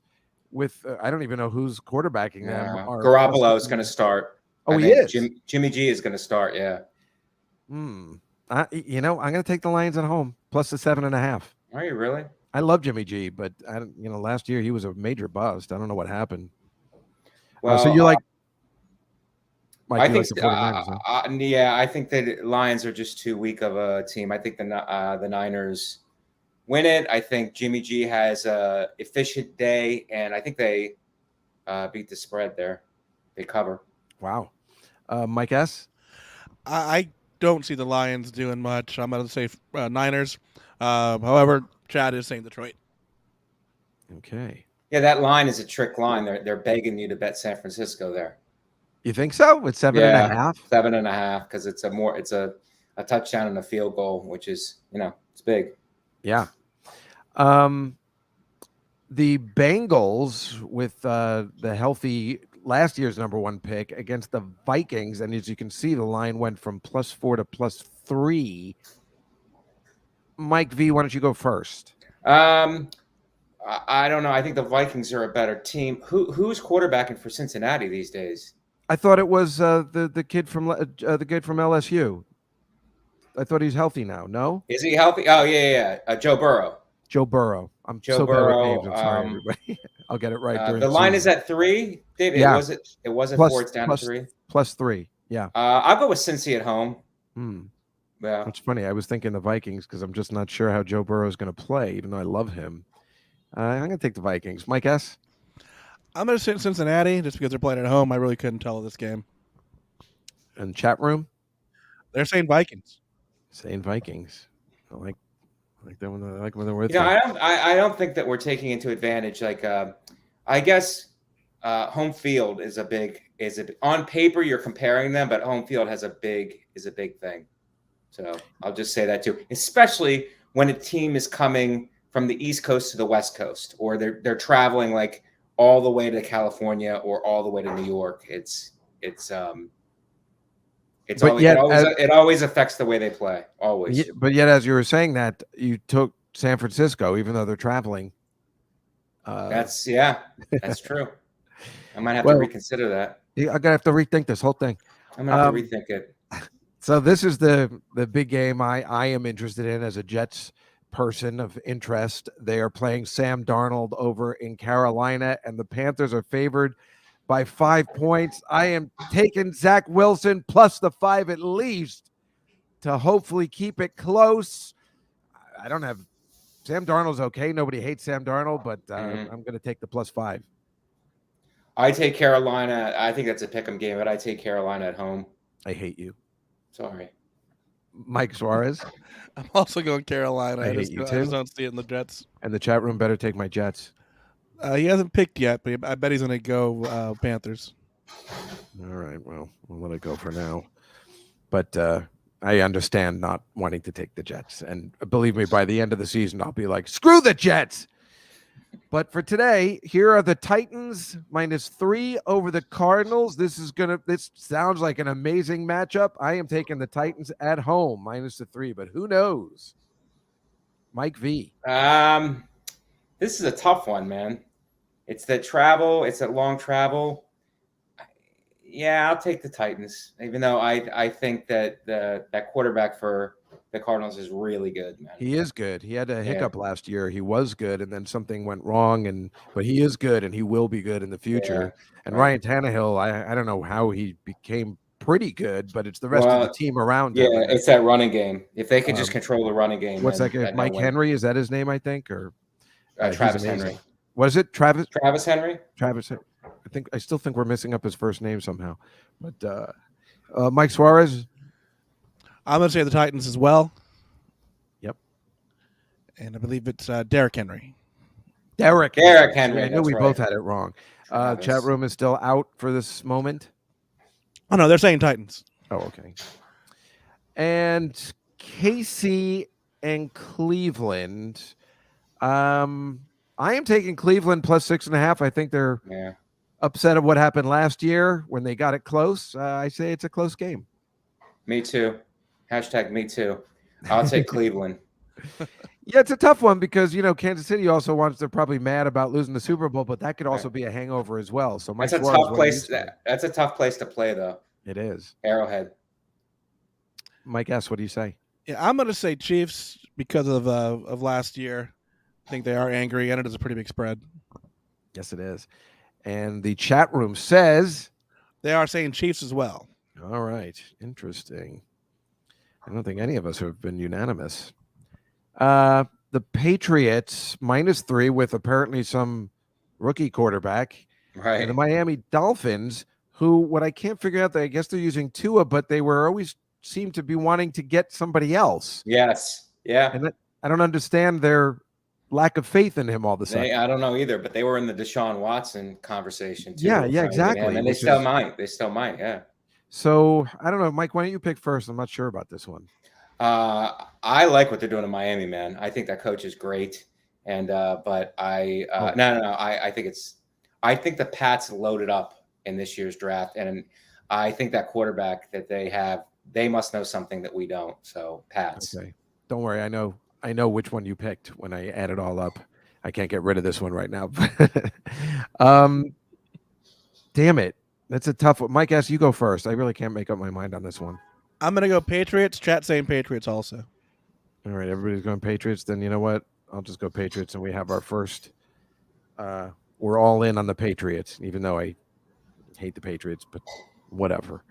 with I don't even know who's quarterbacking them. Garoppolo is going to start. Oh, he is. Jimmy G is going to start. Yeah. I'm going to take the Lions at home plus the 7.5. Are you really? I love Jimmy G, but last year he was a major bust. I don't know what happened. Well, so you like? I think the 49ers, huh? I think the Lions are just too weak of a team. I think the Niners win it. I think Jimmy G has a efficient day, and I think they beat the spread there. They cover. Wow. Mike S? I don't see the Lions doing much. I'm going to say Niners. However, Chad is saying Detroit. Okay. Yeah, that line is a trick line. They're begging you to bet San Francisco there. You think so? It's 7.5? 7.5 because it's a touchdown and a field goal, which is it's big. Yeah. The Bengals with the healthy last year's number 1 pick against the Vikings, and as you can see, the line went from +4 to +3. Mike V, why don't you go first? I don't know. I think the Vikings are a better team. Who's quarterbacking for Cincinnati these days? I thought it was the kid from LSU. I thought he's healthy now. No, is he healthy? Oh yeah. Joe Burrow. Joe Burrow. I'm Joe so Burrow, bad with names. I'm sorry, everybody. I'll get it right. The line is at 3, David. Yeah. It wasn't 4. It's down to 3. +3. Yeah. I'll go with Cincy at home. Yeah. It's funny. I was thinking the Vikings because I'm just not sure how Joe Burrow is going to play, even though I love him. I'm going to take the Vikings. Mike S? I'm going to say Cincinnati just because they're playing at home. I really couldn't tell this game. And chat room? They're saying Vikings. Saying Vikings. I like that one. I like when they're with I don't think that we're taking into advantage. I guess home field is on paper you're comparing them, but home field is a big thing. So I'll just say that too, especially when a team is coming from the East Coast to the West Coast, or they're traveling like all the way to California or all the way to New York. It always affects the way they play. Always. But yet, as you were saying that, you took San Francisco, even though they're traveling. That's true. I might have to reconsider that. I'm gonna have to rethink this whole thing. I'm gonna have to rethink it. So this is the big game I am interested in as a Jets person of interest. They are playing Sam Darnold over in Carolina, and the Panthers are favored by 5 points. I am taking Zach Wilson plus the 5 at least to hopefully keep it close. I don't have Sam Darnold's okay. Nobody hates Sam Darnold, but I'm going to take the +5. I take Carolina. I think that's a pick'em game, but I take Carolina at home. I hate you. Sorry. Mike Suarez. I'm also going Carolina. I just don't see it in the Jets. And the chat room better take my Jets. He hasn't picked yet, but I bet he's going to go Panthers. All right. Well, we'll let it go for now. But I understand not wanting to take the Jets. And believe me, by the end of the season, I'll be like, screw the Jets. But for today, here are the Titans -3 over the Cardinals. This sounds like an amazing matchup. I am taking the Titans at home -3, but who knows? Mike V. This is a tough one, man. It's that travel. It's that long travel. Yeah, I'll take the Titans, even though I think that that quarterback for the Cardinals is really good, man. He is good. He had a hiccup last year. He was good, and then something went wrong. But he is good, and he will be good in the future. Yeah, and Ryan Tannehill, I don't know how he became pretty good, but it's the rest of the team around him. Yeah, it's that running game. If they could just control the running game. What's that guy? Mike Henry? Is that his name, I think? Or Travis Henry. What is it? Travis Henry? Travis. I still think we're missing up his first name somehow. But Mike Suarez. I'm going to say the Titans as well. Yep. And I believe it's Derrick Henry. Derrick Henry. I knew we both had it wrong. Chat room is still out for this moment. Oh, no, they're saying Titans. Oh, okay. And KC and Cleveland. I am taking Cleveland plus 6.5. I think they're upset of what happened last year when they got it close. I say it's a close game. Me too. Hashtag me too. I'll take Cleveland. Yeah, it's a tough one because, Kansas City also they're probably mad about losing the Super Bowl, but that could also be a hangover as well. So that's a tough place. That's a tough place to play, though. It is. Arrowhead. Mike S., what do you say? Yeah, I'm going to say Chiefs because of last year. I think they are angry, and it is a pretty big spread. Yes, it is. And the chat room says they are saying Chiefs as well. All right. Interesting. I don't think any of us have been unanimous. The Patriots -3 with apparently some rookie quarterback. Right. And the Miami Dolphins, who what I can't figure out, I guess they're using Tua, but they were always seem to be wanting to get somebody else. Yes. Yeah. And I don't understand their lack of faith in him all of a sudden. I don't know either, but they were in the Deshaun Watson conversation too. Yeah, exactly. And they still might. They still might, yeah. So I don't know, Mike, why don't you pick first? I'm not sure about this one. I like what they're doing in Miami, man. I think that coach is great. And but I think the Pats loaded up in this year's draft. And I think that quarterback that they have, they must know something that we don't. So Pats. Okay. Don't worry. I know which one you picked when I add it all up. I can't get rid of this one right now. Damn it. That's a tough one. Mike S., you go first. I really can't make up my mind on this one. I'm going to go Patriots. Chat saying Patriots also. All right. Everybody's going Patriots. Then you know what? I'll just go Patriots, and we have our first. We're all in on the Patriots, even though I hate the Patriots, but whatever.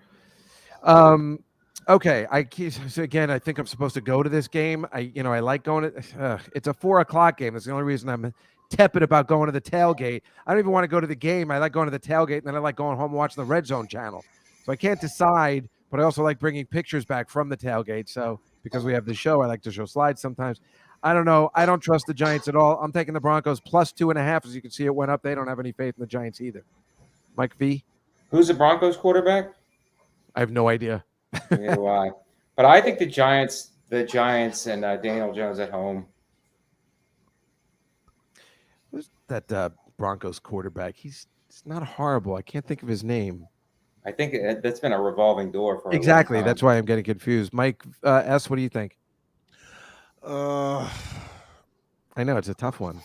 Okay. I think I'm supposed to go to this game. I like going to. It's a 4:00 game. That's the only reason I'm tepid about going to the tailgate. I don't even want to go to the game. I like going to the tailgate, and then I like going home and watching the Red Zone channel. So I can't decide, but I also like bringing pictures back from the tailgate. So because we have the show, I like to show slides sometimes. I don't know. I don't trust the Giants at all. I'm taking the Broncos plus 2.5. As you can see, it went up. They don't have any faith in the Giants either. Mike V. Who's the Broncos quarterback? I have no idea. Neither do I. But I think the Giants and Daniel Jones at home. Who's that Broncos quarterback? He's not horrible. I can't think of his name. I think that's been a revolving door for exactly. A long time. That's why I'm getting confused. Mike S., what do you think? I know it's a tough one.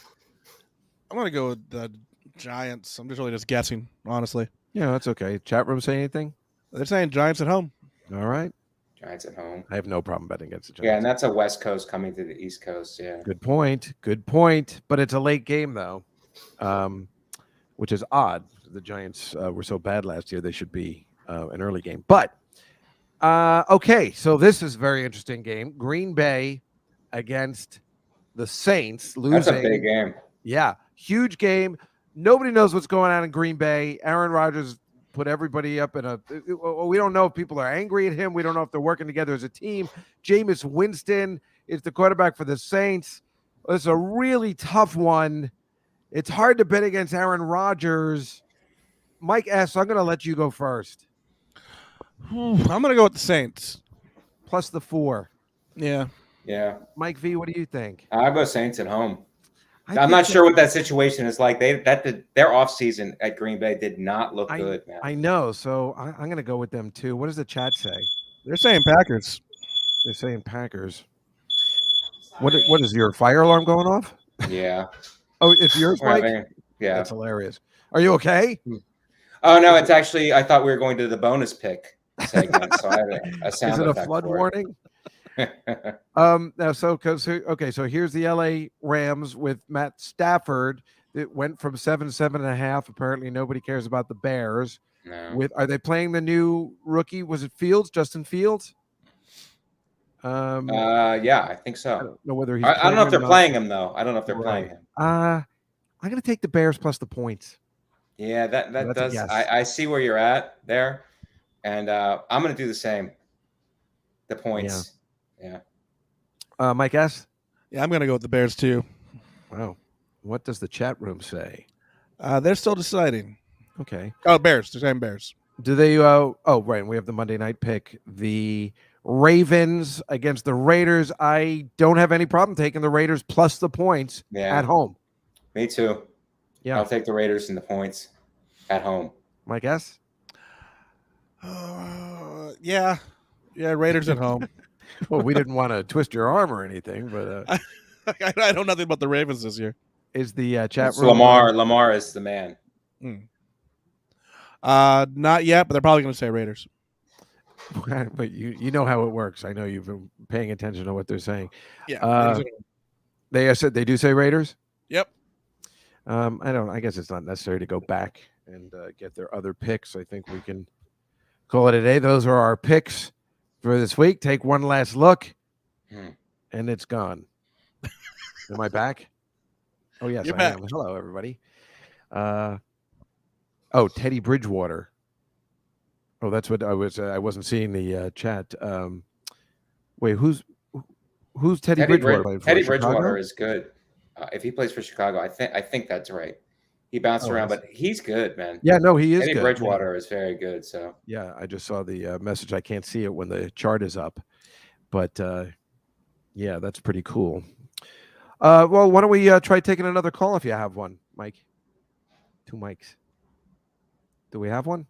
I'm going to go with the Giants. I'm just guessing, honestly. Yeah, that's okay. Chat room say anything? They're saying Giants at home. All right. Giants at home. I have no problem betting against the Giants. Yeah, and that's a West Coast coming to the East Coast. Yeah. Good point. But it's a late game, though, which is odd. The Giants were so bad last year. They should be an early game. But, okay, so this is a very interesting game. Green Bay against the Saints losing. That's a big game. Yeah, huge game. Nobody knows what's going on in Green Bay. Aaron Rodgers put everybody up in we don't know if people are angry at him. We don't know if they're working together as a team. Jameis Winston is the quarterback for the Saints. It's a really tough one. It's hard to bet against Aaron Rodgers. Mike S., I'm going to let you go first. I'm going to go with the Saints. Plus the 4. Yeah. Yeah. Mike V., what do you think? I'll go Saints at home. I'm not sure what that situation is like. Their offseason at Green Bay did not look good, man. I know. So I'm going to go with them too. What does the chat say? They're saying Packers. They're saying Packers. What is your fire alarm going off? Yeah. Oh, it's yours, Mike? Yeah. That's hilarious. Are you okay? Oh, no, it's actually, I thought we were going to the bonus pick segment. So I have a sound Is it a effect flood for warning? Now, so here's the LA Rams with Matt Stafford. It went from 7.5. Apparently, nobody cares about the Bears. No. Are they playing the new rookie? Was it Fields? Justin Fields? Yeah, I think so. I don't know whether he's. I don't know if they're or not. playing him though. I don't know if they're Right. playing him. I'm going to take the Bears plus the points. Yeah, that That's a does. guess. I see where you're at there, and I'm going to do the same. The points. Yeah. Mike S. Yeah, I'm going to go with the Bears too. Wow. What does the chat room say? They're still deciding. Okay. Oh, Bears. They're saying Bears. Do they? Oh, right. We have the Monday night pick. The Ravens against the Raiders. I don't have any problem taking the Raiders plus the points at home. Me too. Yeah. I'll take the Raiders and the points at home. My guess? Yeah. Raiders at home. Well, we didn't want to twist your arm or anything, but I know nothing about the Ravens this year. Is the chat It's room? Lamar is the man. Not yet, but they're probably going to say Raiders. But you know how it works. I know you've been paying attention to what they're saying. Yeah. They said they do say Raiders. Yep. I guess it's not necessary to go back and get their other picks. I think we can call it a day. Those are our picks for this week. Take one last look, and it's gone. Am I back? Oh yes, You're I back. am. Hello, everybody. Teddy Bridgewater. Oh, that's what I was. I wasn't seeing the chat. Wait, who's Teddy Bridgewater? Playing for? Teddy Chicago? Bridgewater is good. If he plays for Chicago, I think that's right. He bounced around, but he's good, man. Yeah, no, he is Teddy good. Bridgewater is very good. So yeah, I just saw the message. I can't see it when the chart is up, but yeah, that's pretty cool. Well, why don't we try taking another call if you have one, Mike? 2 mics. Do we have one?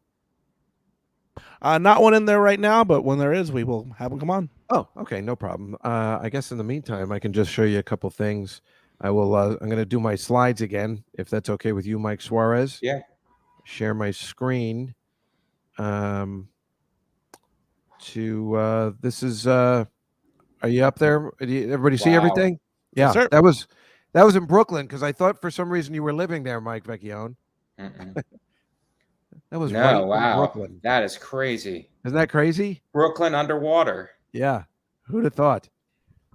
Not one in there right now, but when there is, we will have them come on. Oh, okay, no problem. I guess in the meantime, I can just show you a couple things. I will. I'm going to do my slides again, if that's okay with you, Mike Suarez. Yeah. Share my screen. This is. Are you up there? Everybody see everything? Yeah, Yes, sir. that was in Brooklyn because I thought for some reason you were living there, Mike Vecchione. That was right in Brooklyn. That is crazy. Isn't that crazy? Brooklyn underwater. Yeah. Who'd have thought?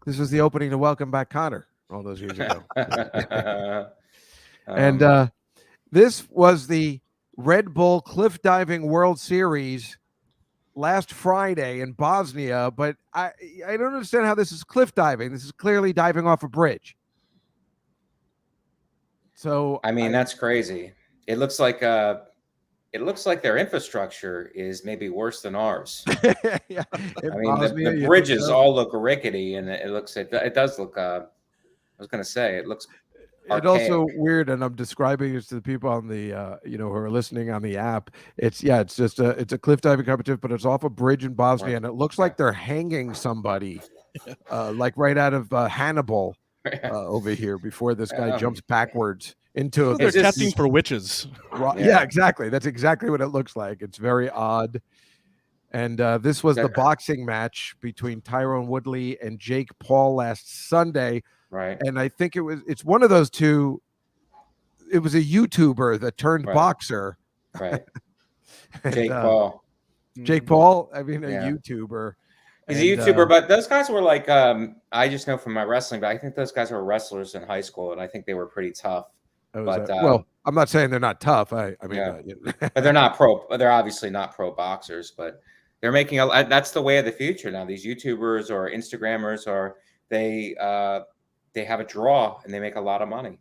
This was the opening to Welcome Back, Connor, all those years ago. And this was the Red Bull Cliff Diving World Series last Friday in Bosnia, but I don't understand how this is cliff diving. This is clearly diving off a bridge. So I mean, that's crazy. It looks like their infrastructure is maybe worse than ours. Yeah, I mean, the bridges all look rickety, and it does look. I was going to say it looks. It's also weird, and I'm describing it to the people on the who are listening on the app. It's just it's a cliff diving competition, but it's off a bridge in Bosnia, and it looks like they're hanging somebody, like right out of Hannibal over here before this guy jumps backwards into. They're testing for witches. Yeah, exactly. That's exactly what it looks like. It's very odd. And this was the boxing match between Tyrone Woodley and Jake Paul last Sunday. Right. And I think it's one of those two. It was a YouTuber that turned boxer. Right. Jake Paul. Jake Paul. I mean, a YouTuber. He's a YouTuber, but those guys were like, I just know from my wrestling, but I think those guys were wrestlers in high school, and I think they were pretty tough. But well, I'm not saying they're not tough. I mean, but they're not pro. They're obviously not pro boxers, but they're making that's the way of the future now. These YouTubers or Instagrammers they have a draw and they make a lot of money.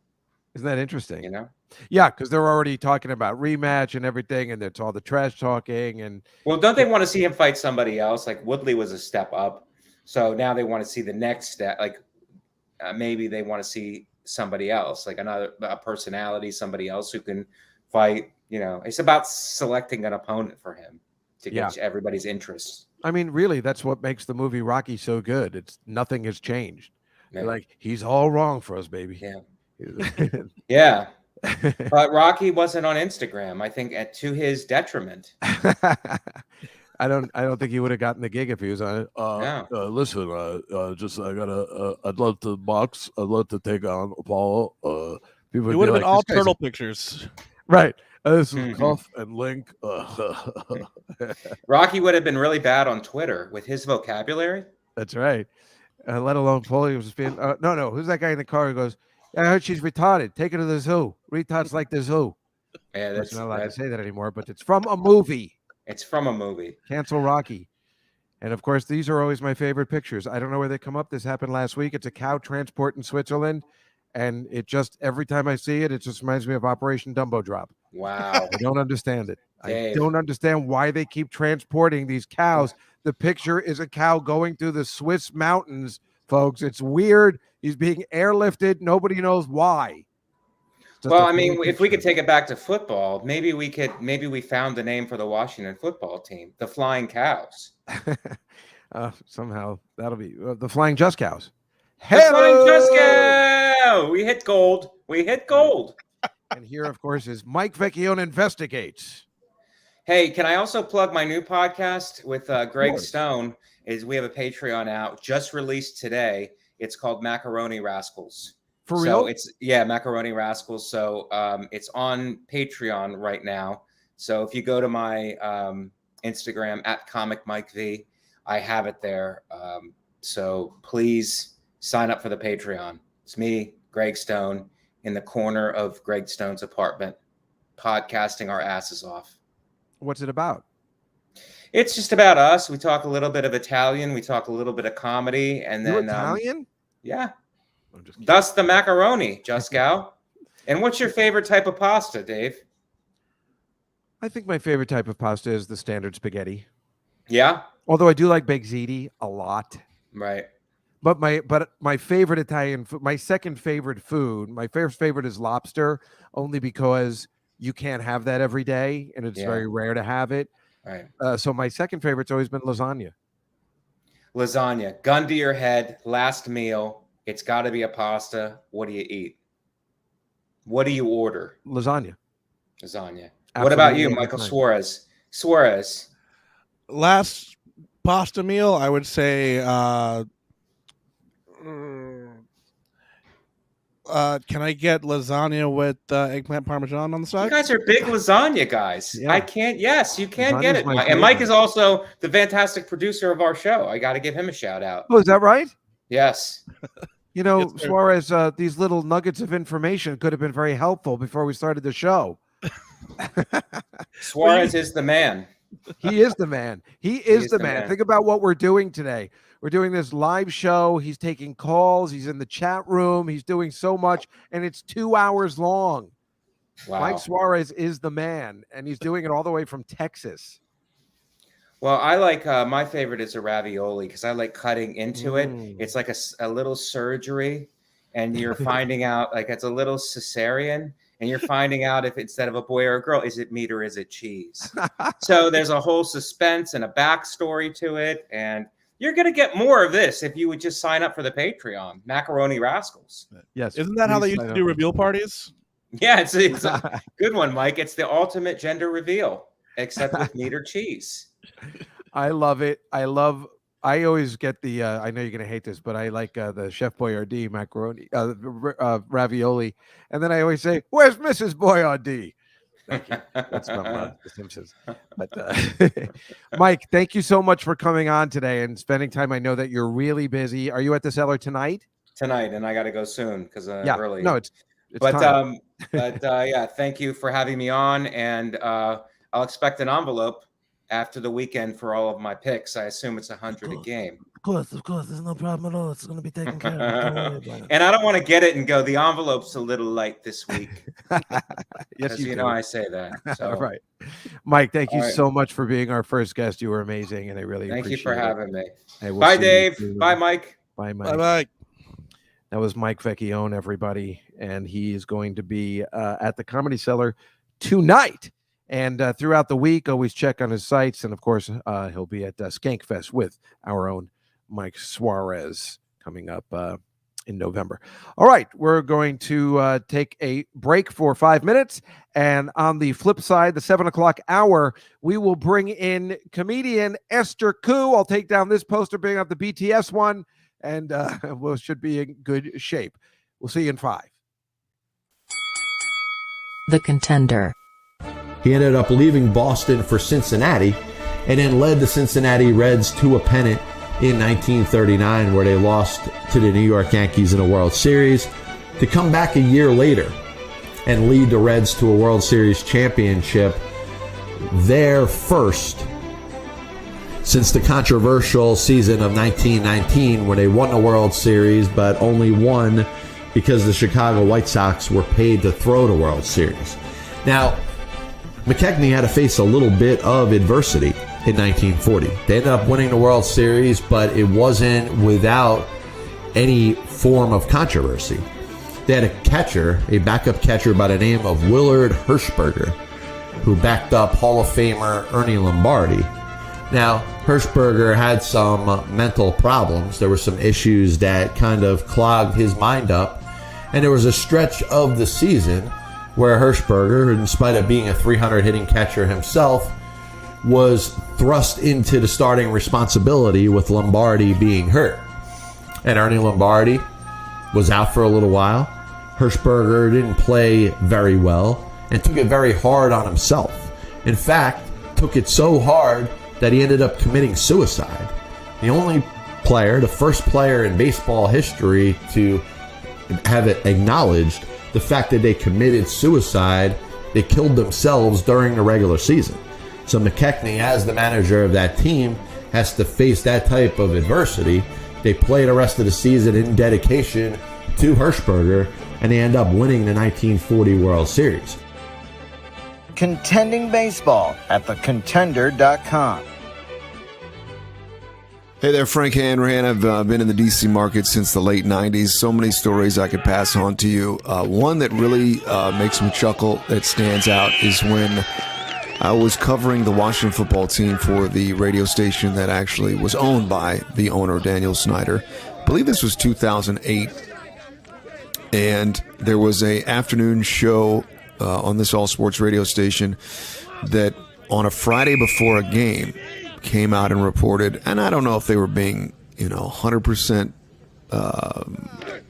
Isn't that interesting? You know? Yeah, because they're already talking about rematch and everything, and it's all the trash talking. And well, don't they want to see him fight somebody else? Like Woodley was a step up, so now they want to see the next step. Like maybe they want to see somebody else, like a personality, somebody else who can fight. You know, it's about selecting an opponent for him to get everybody's interest. I mean, really, that's what makes the movie Rocky so good. It's nothing has changed. Like he's all wrong for us, baby. Yeah. Yeah. But Rocky wasn't on Instagram, I think, to his detriment. I don't think he would have gotten the gig if he was on it. Listen, I'd love to box. I'd love to take on Apollo. People It would have be been like, all "This guy's turtle a-" pictures. Right. This is Cuff and Link. Rocky would have been really bad on Twitter with his vocabulary. That's right. Let alone Paulie was being no. Who's that guy in the car who goes, I heard she's retarded. Take her to the zoo. Retards like the zoo. Yeah, That's not allowed to say that anymore, but it's from a movie. It's from a movie. Cancel Rocky. And of course, these are always my favorite pictures. I don't know where they come up. This happened last week. It's a cow transport in Switzerland. And it just, every time I see it, it just reminds me of Operation Dumbo Drop. Wow. I don't understand it. Dave. I don't understand why they keep transporting these cows. The picture is a cow going through the Swiss mountains, folks. It's weird. He's being airlifted. Nobody knows why. Well, I mean, if we could take it back to football, maybe we found the name for the Washington football team, the Flying Cows. Somehow that'll be the Flying Juskows. The Flying Juskow! We hit gold. We hit gold. And here, of course, is Mike Vecchione Investigates. Hey, can I also plug my new podcast with Greg Stone? We have a Patreon out, just released today. It's called Macaroni Rascals. For real? So Macaroni Rascals. So it's on Patreon right now. So if you go to my Instagram at Comic Mike V, I have it there. So please sign up for the Patreon. It's me, Greg Stone, in the corner of Greg Stone's apartment, podcasting our asses off. What's it about? It's just about us. We talk a little bit of Italian. We talk a little bit of comedy. And then Italian? Yeah. Thus the macaroni, Juskow. And what's your favorite type of pasta, Dave? I think my favorite type of pasta is the standard spaghetti. Yeah? Although I do like baked ziti a lot. Right. But my favorite Italian food, my second favorite food, my first favorite is lobster, only because you can't have that every day, and it's very rare to have it. Right. So my second favorite's always been lasagna. Lasagna, gun to your head, last meal. It's got to be a pasta. What do you eat? What do you order? Lasagna. Lasagna. Absolutely. What about you, Michael Suarez? Last pasta meal, I would say. Can I get lasagna with eggplant parmesan on the side? You guys are big lasagna guys. Yeah. I can't. Yes, you can Lasagna's get it. my And Mike favorite. is also the fantastic producer of our show. I got to give him a shout out. Oh, is that right? Yes. You know, Yes, sir. Suarez, these little nuggets of information could have been very helpful before we started the show. Suarez is the man. He is the man. He is the man. Think about what we're doing today. We're doing this live show. He's taking calls. He's in the chat room. He's doing so much, and it's 2 hours long. Wow. Mike Suarez is the man, and he's doing it all the way from Texas. Well, I like my favorite is a ravioli because I like cutting into it. It's like a little surgery, and you're finding out like it's a little cesarean, and you're finding out if instead of a boy or a girl, is it meat or is it cheese? So there's a whole suspense and a backstory to it, and you're going to get more of this if you would just sign up for the Patreon, Macaroni Rascals. Yes. Isn't that how they used to do reveal parties? Yeah, it's a good one, Mike. It's the ultimate gender reveal, except with meat or cheese. I love it. I always get the, I know you're going to hate this, but I like the Chef Boyardee macaroni, ravioli. And then I always say, where's Mrs. Boyardee? Thank you. That's from The Simpsons. But Mike, thank you so much for coming on today and spending time. I know that you're really busy. Are you at the Cellar tonight? Tonight, and I got to go soon because early. No, it's but time. Yeah, thank you for having me on, and I'll expect an envelope after the weekend for all of my picks. I assume it's 100 a game. Of course, there's no problem at all. It's going to be taken care of. Don't worry about it. And I don't want to get it and go, the envelope's a little light this week. Yes, you know do. I say that. So. Right. Mike, thank you All right. so much for being our first guest. You were amazing, and I really Thank you appreciate for having me. Hey, we'll Bye, see you Dave. soon. Bye, Mike. Bye, Mike. Bye-bye. That was Mike Vekione, everybody, and he is going to be at the Comedy Cellar tonight. And throughout the week, always check on his sites. And, of course, he'll be at Skankfest with our own Mike Suarez coming up in November. All right, we're going to take a break for 5 minutes. And on the flip side, the 7 o'clock hour, we will bring in comedian Esther Koo. I'll take down this poster, bring up the BTS one, and we should be in good shape. We'll see you in 5. The Contender. He ended up leaving Boston for Cincinnati and then led the Cincinnati Reds to a pennant in 1939 where they lost to the New York Yankees in a World Series, to come back a year later and lead the Reds to a World Series championship, their first since the controversial season of 1919 where they won the World Series but only won because the Chicago White Sox were paid to throw the World Series. Now, Vekione had to face a little bit of adversity in 1940. They ended up winning the World Series, but it wasn't without any form of controversy. They had a backup catcher by the name of Willard Hirschberger, who backed up Hall of Famer Ernie Lombardi. Now, Hirschberger had some mental problems. There were some issues that kind of clogged his mind up. And there was a stretch of the season where Hirschberger, in spite of being a 300 hitting catcher himself, was thrust into the starting responsibility with Lombardi being hurt. And Ernie Lombardi was out for a little while. Hirschberger didn't play very well and took it very hard on himself. In fact, took it so hard that he ended up committing suicide. The only player, the first player in baseball history to have it acknowledged the fact that they committed suicide, they killed themselves during the regular season. So Vekione, as the manager of that team, has to face that type of adversity. They play the rest of the season in dedication to Hirschberger, and they end up winning the 1940 World Series. Contending Baseball at thecontender.com. Hey there, Frank Hanrahan. I've been in the D.C. market since the late 90s. So many stories I could pass on to you. One that really makes me chuckle, that stands out, is when I was covering the Washington football team for the radio station that actually was owned by the owner, Daniel Snyder. I believe this was 2008. And there was an afternoon show on this all-sports radio station that on a Friday before a game came out and reported, and I don't know if they were being, 100%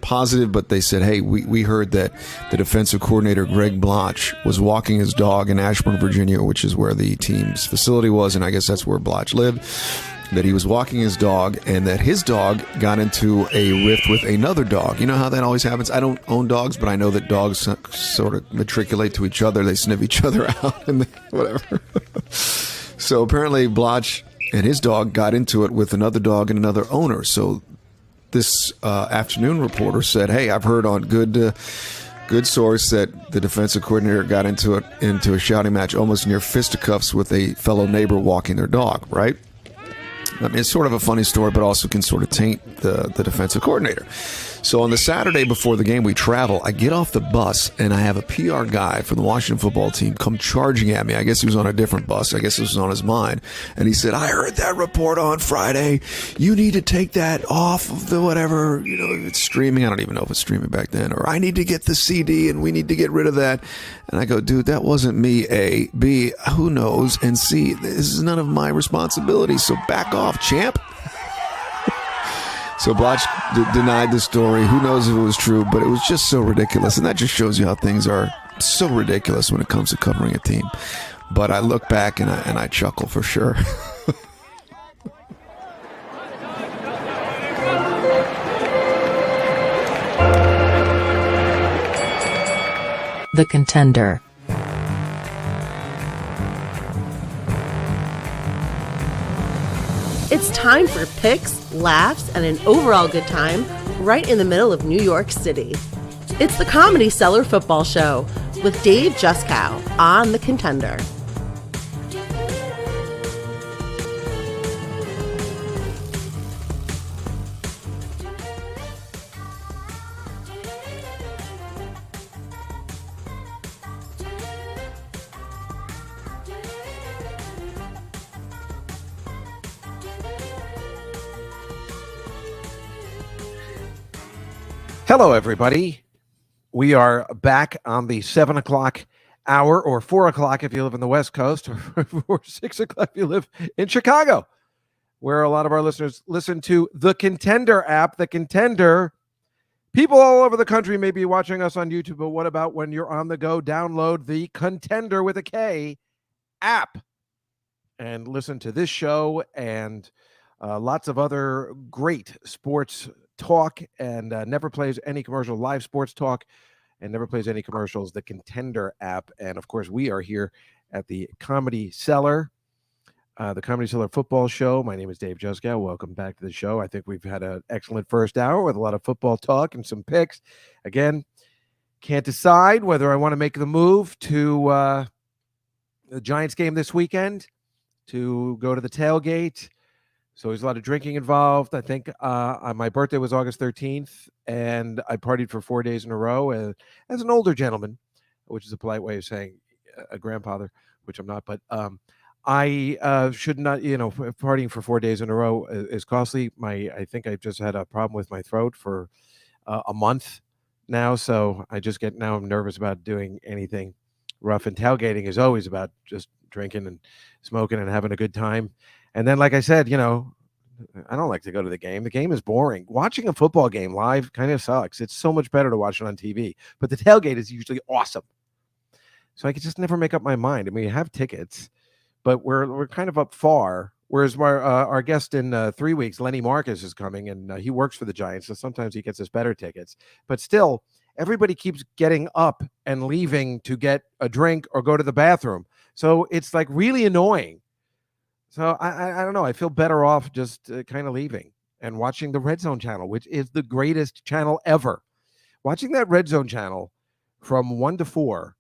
positive, but they said, hey, we heard that the defensive coordinator, Greg Bloch, was walking his dog in Ashburn, Virginia, which is where the team's facility was, and I guess that's where Bloch lived, that he was walking his dog, and that his dog got into a rift with another dog. You know how that always happens? I don't own dogs, but I know that dogs sort of matriculate to each other. They sniff each other out and whatever. So apparently Bloch and his dog got into it with another dog and another owner. So this afternoon reporter said, hey, I've heard on good source that the defensive coordinator got into a shouting match almost near fisticuffs with a fellow neighbor walking their dog, right? I mean, it's sort of a funny story, but also can sort of taint the defensive coordinator. So on the Saturday before the game, we travel. I get off the bus, and I have a PR guy from the Washington football team come charging at me. I guess he was on a different bus. I guess this was on his mind. And he said, I heard that report on Friday. You need to take that off of the whatever, it's streaming. I don't even know if it's streaming back then. Or I need to get the CD, and we need to get rid of that. And I go, dude, that wasn't me, A. B, who knows? And C, this is none of my responsibility, so back off, champ. So Bloch denied the story. Who knows if it was true, but it was just so ridiculous. And that just shows you how things are so ridiculous when it comes to covering a team. But I look back and I chuckle for sure. The Contender. It's time for picks, laughs, and an overall good time right in the middle of New York City. It's the Comedy Cellar Football Show with Dave Juskow on The Contender. Hello, everybody. We are back on the 7 o'clock hour, or 4 o'clock if you live in the West Coast, or 6 o'clock if you live in Chicago, where a lot of our listeners listen to the Contender app. The Contender People all over the country may be watching us on YouTube, but what about when you're on the go? Download the Contender with a K app and listen to this show and lots of other great sports talk, and never plays any commercial, live sports talk, and never plays any commercials, the Contender app. And of course, we are here at the Comedy Cellar, the Comedy Cellar football show. My name is Dave Juskow. Welcome back to the show. I think we've had an excellent first hour with a lot of football talk and some picks. Again, can't decide whether I want to make the move to the Giants game this weekend, to go to the tailgate. So there's a lot of drinking involved. I think my birthday was August 13th, and I partied for 4 days in a row as an older gentleman, which is a polite way of saying a grandfather, which I'm not. But I should not, partying for 4 days in a row is costly. I think I've just had a problem with my throat for a month now. So now I'm nervous about doing anything rough, and tailgating is always about just drinking and smoking and having a good time. And then, like I said, I don't like to go to the game. The game is boring. Watching a football game live kind of sucks. It's so much better to watch it on TV, but the tailgate is usually awesome. So I could just never make up my mind. I mean, we have tickets, but we're kind of up far. Whereas our guest in 3 weeks, Lenny Marcus, is coming, and he works for the Giants, so sometimes he gets us better tickets. But still, everybody keeps getting up and leaving to get a drink or go to the bathroom. So it's like really annoying. So I don't know. I feel better off just kind of leaving and watching the Red Zone channel, which is the greatest channel ever. Watching that Red Zone channel from 1 to 4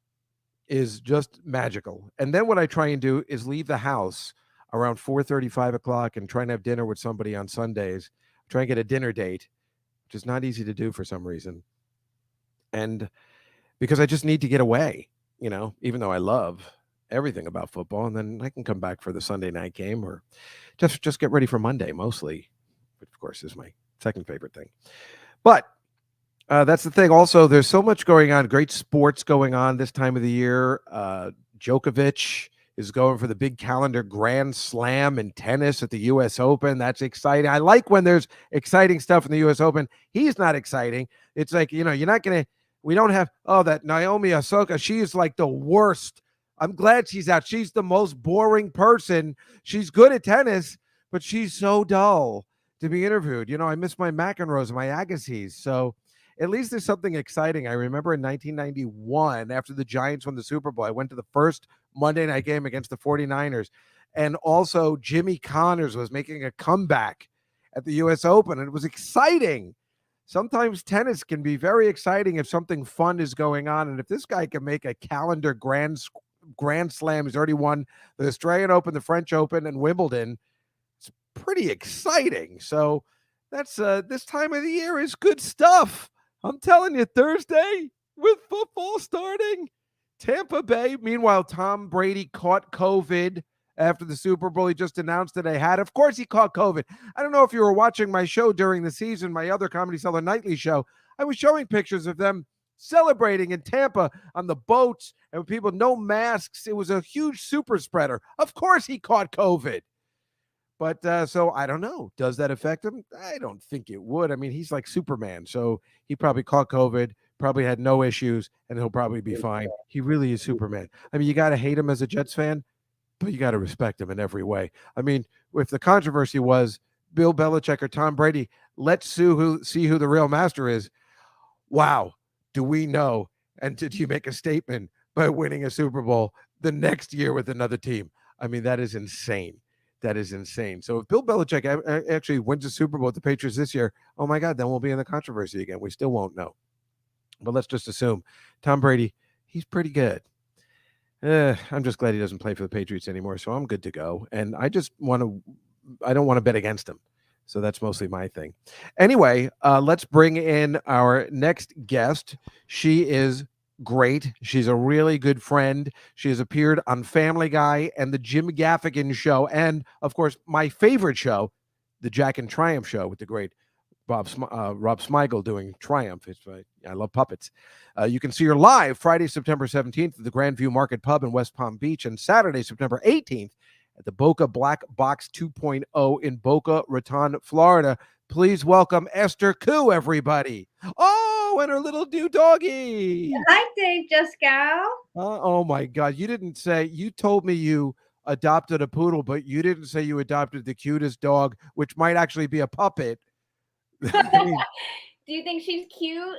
is just magical. And then what I try and do is leave the house around 4:30, 5 o'clock, and try and have dinner with somebody on Sundays. Try and get a dinner date, which is not easy to do for some reason. And because I just need to get away, even though I love everything about football, and then I can come back for the Sunday night game or just get ready for Monday mostly, which of course is my second favorite thing. But that's the thing. Also, there's so much going on, great sports going on this time of the year. Djokovic is going for the big calendar Grand Slam in tennis at the U.S. Open. That's exciting. I like when there's exciting stuff in the U.S. Open. He's not exciting. It's like, you're not going to, we don't have, that Naomi Osaka, she is like the worst. I'm glad she's out. She's the most boring person. She's good at tennis, but she's so dull to be interviewed. I miss my McEnroes and my Agassiz. So at least there's something exciting. I remember in 1991, after the Giants won the Super Bowl, I went to the first Monday night game against the 49ers. And also Jimmy Connors was making a comeback at the U.S. Open, and it was exciting. Sometimes tennis can be very exciting if something fun is going on. And if this guy can make a calendar Grand Slam, he's already won the Australian Open, the French Open, and Wimbledon. It's pretty exciting. So that's this time of the year is good stuff. I'm telling you, Thursday with football starting, Tampa Bay. Meanwhile, Tom Brady caught COVID after the Super Bowl. He just announced that he had. Of course, he caught COVID. I don't know if you were watching my show during the season, my other Comedy Cellar Nightly show. I was showing pictures of them celebrating in Tampa on the boats and with people, no masks. It was a huge super spreader. Of course he caught COVID. But so I don't know. Does that affect him? I don't think it would. I mean, he's like Superman. So he probably caught COVID, probably had no issues, and he'll probably be fine. He really is Superman. I mean, you got to hate him as a Jets fan, but you got to respect him in every way. I mean, if the controversy was Bill Belichick or Tom Brady, let's see who the real master is. Wow. Do we know? And did you make a statement by winning a Super Bowl the next year with another team? I mean, that is insane. That is insane. So if Bill Belichick actually wins a Super Bowl with the Patriots this year, oh my God, then we'll be in the controversy again. We still won't know. But let's just assume Tom Brady, he's pretty good. I'm just glad he doesn't play for the Patriots anymore, so I'm good to go. And I don't want to bet against him. So that's mostly my thing. Anyway, let's bring in our next guest. She is great. She's a really good friend. She has appeared on Family Guy and the Jim Gaffigan Show, and of course my favorite show, the Jack and Triumph Show, with the great Rob Smigel doing Triumph. I love puppets. You can see her live Friday, September 17th at the Grandview Market Pub in West Palm Beach, and Saturday, September 18th at the Boca Black Box 2.0 in Boca Raton, Florida. Please welcome Esther Koo, everybody. Oh, and her little new doggy. Hi, Dave Juskow. Oh my God. You told me you adopted a poodle, but you didn't say you adopted the cutest dog, which might actually be a puppet. I mean, Do you think she's cute?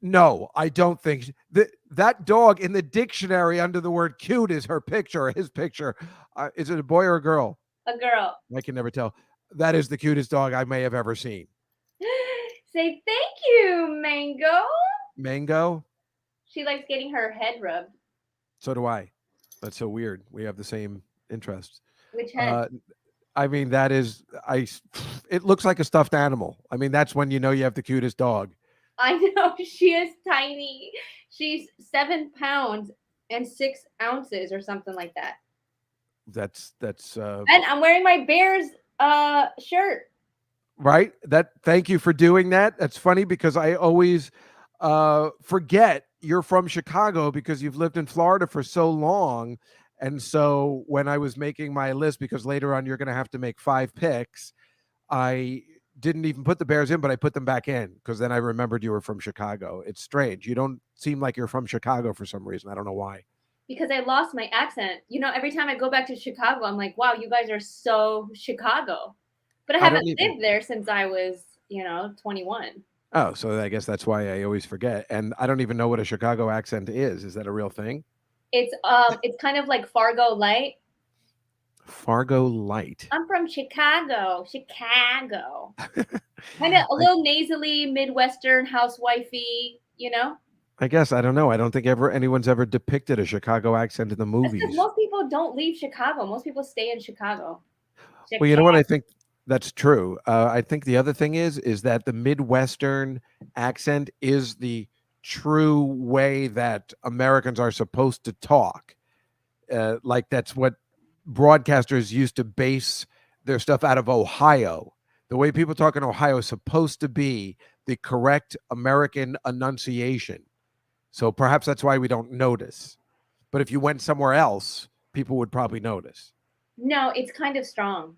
no, I don't think that dog in the dictionary under the word cute is her picture, his picture. Is it a boy or a girl? A girl. I can never tell. That is the cutest dog I may have ever seen. Say thank you, Mango. Mango? She likes getting her head rubbed. So do I. That's so weird. We have the same interests. Which head? I mean, it looks like a stuffed animal. I mean, that's when you know you have the cutest dog. I know, she is tiny. She's 7 pounds and 6 ounces or something like that. That's And I'm wearing my Bears shirt. right. Thank you for doing that. That's funny because I always forget you're from Chicago because you've lived in Florida for so long. And so when I was making my list, because later on you're going to have to make 5 picks, I didn't even put the Bears in, but I put them back in because then I remembered you were from Chicago. It's strange. You don't seem like you're from Chicago for some reason. I don't know why. Because I lost my accent. You know, every time I go back to Chicago, I'm like, wow, you guys are so Chicago. But I haven't lived there since I was, 21. Oh, so I guess that's why I always forget. And I don't even know what a Chicago accent is. Is that a real thing? It's kind of like Fargo Light. Fargo Light. I'm from Chicago. Kind of a little nasally, Midwestern, housewifey, I guess, I don't know. I don't think anyone's ever depicted a Chicago accent in the movies. Most people don't leave Chicago. Most people stay in Chicago. Well, you know what? I think that's true. I think the other thing is that the Midwestern accent is the true way that Americans are supposed to talk. Like that's what broadcasters used to base their stuff out of Ohio. The way people talk in Ohio is supposed to be the correct American enunciation. So perhaps that's why we don't notice. But if you went somewhere else, people would probably notice. No, it's kind of strong.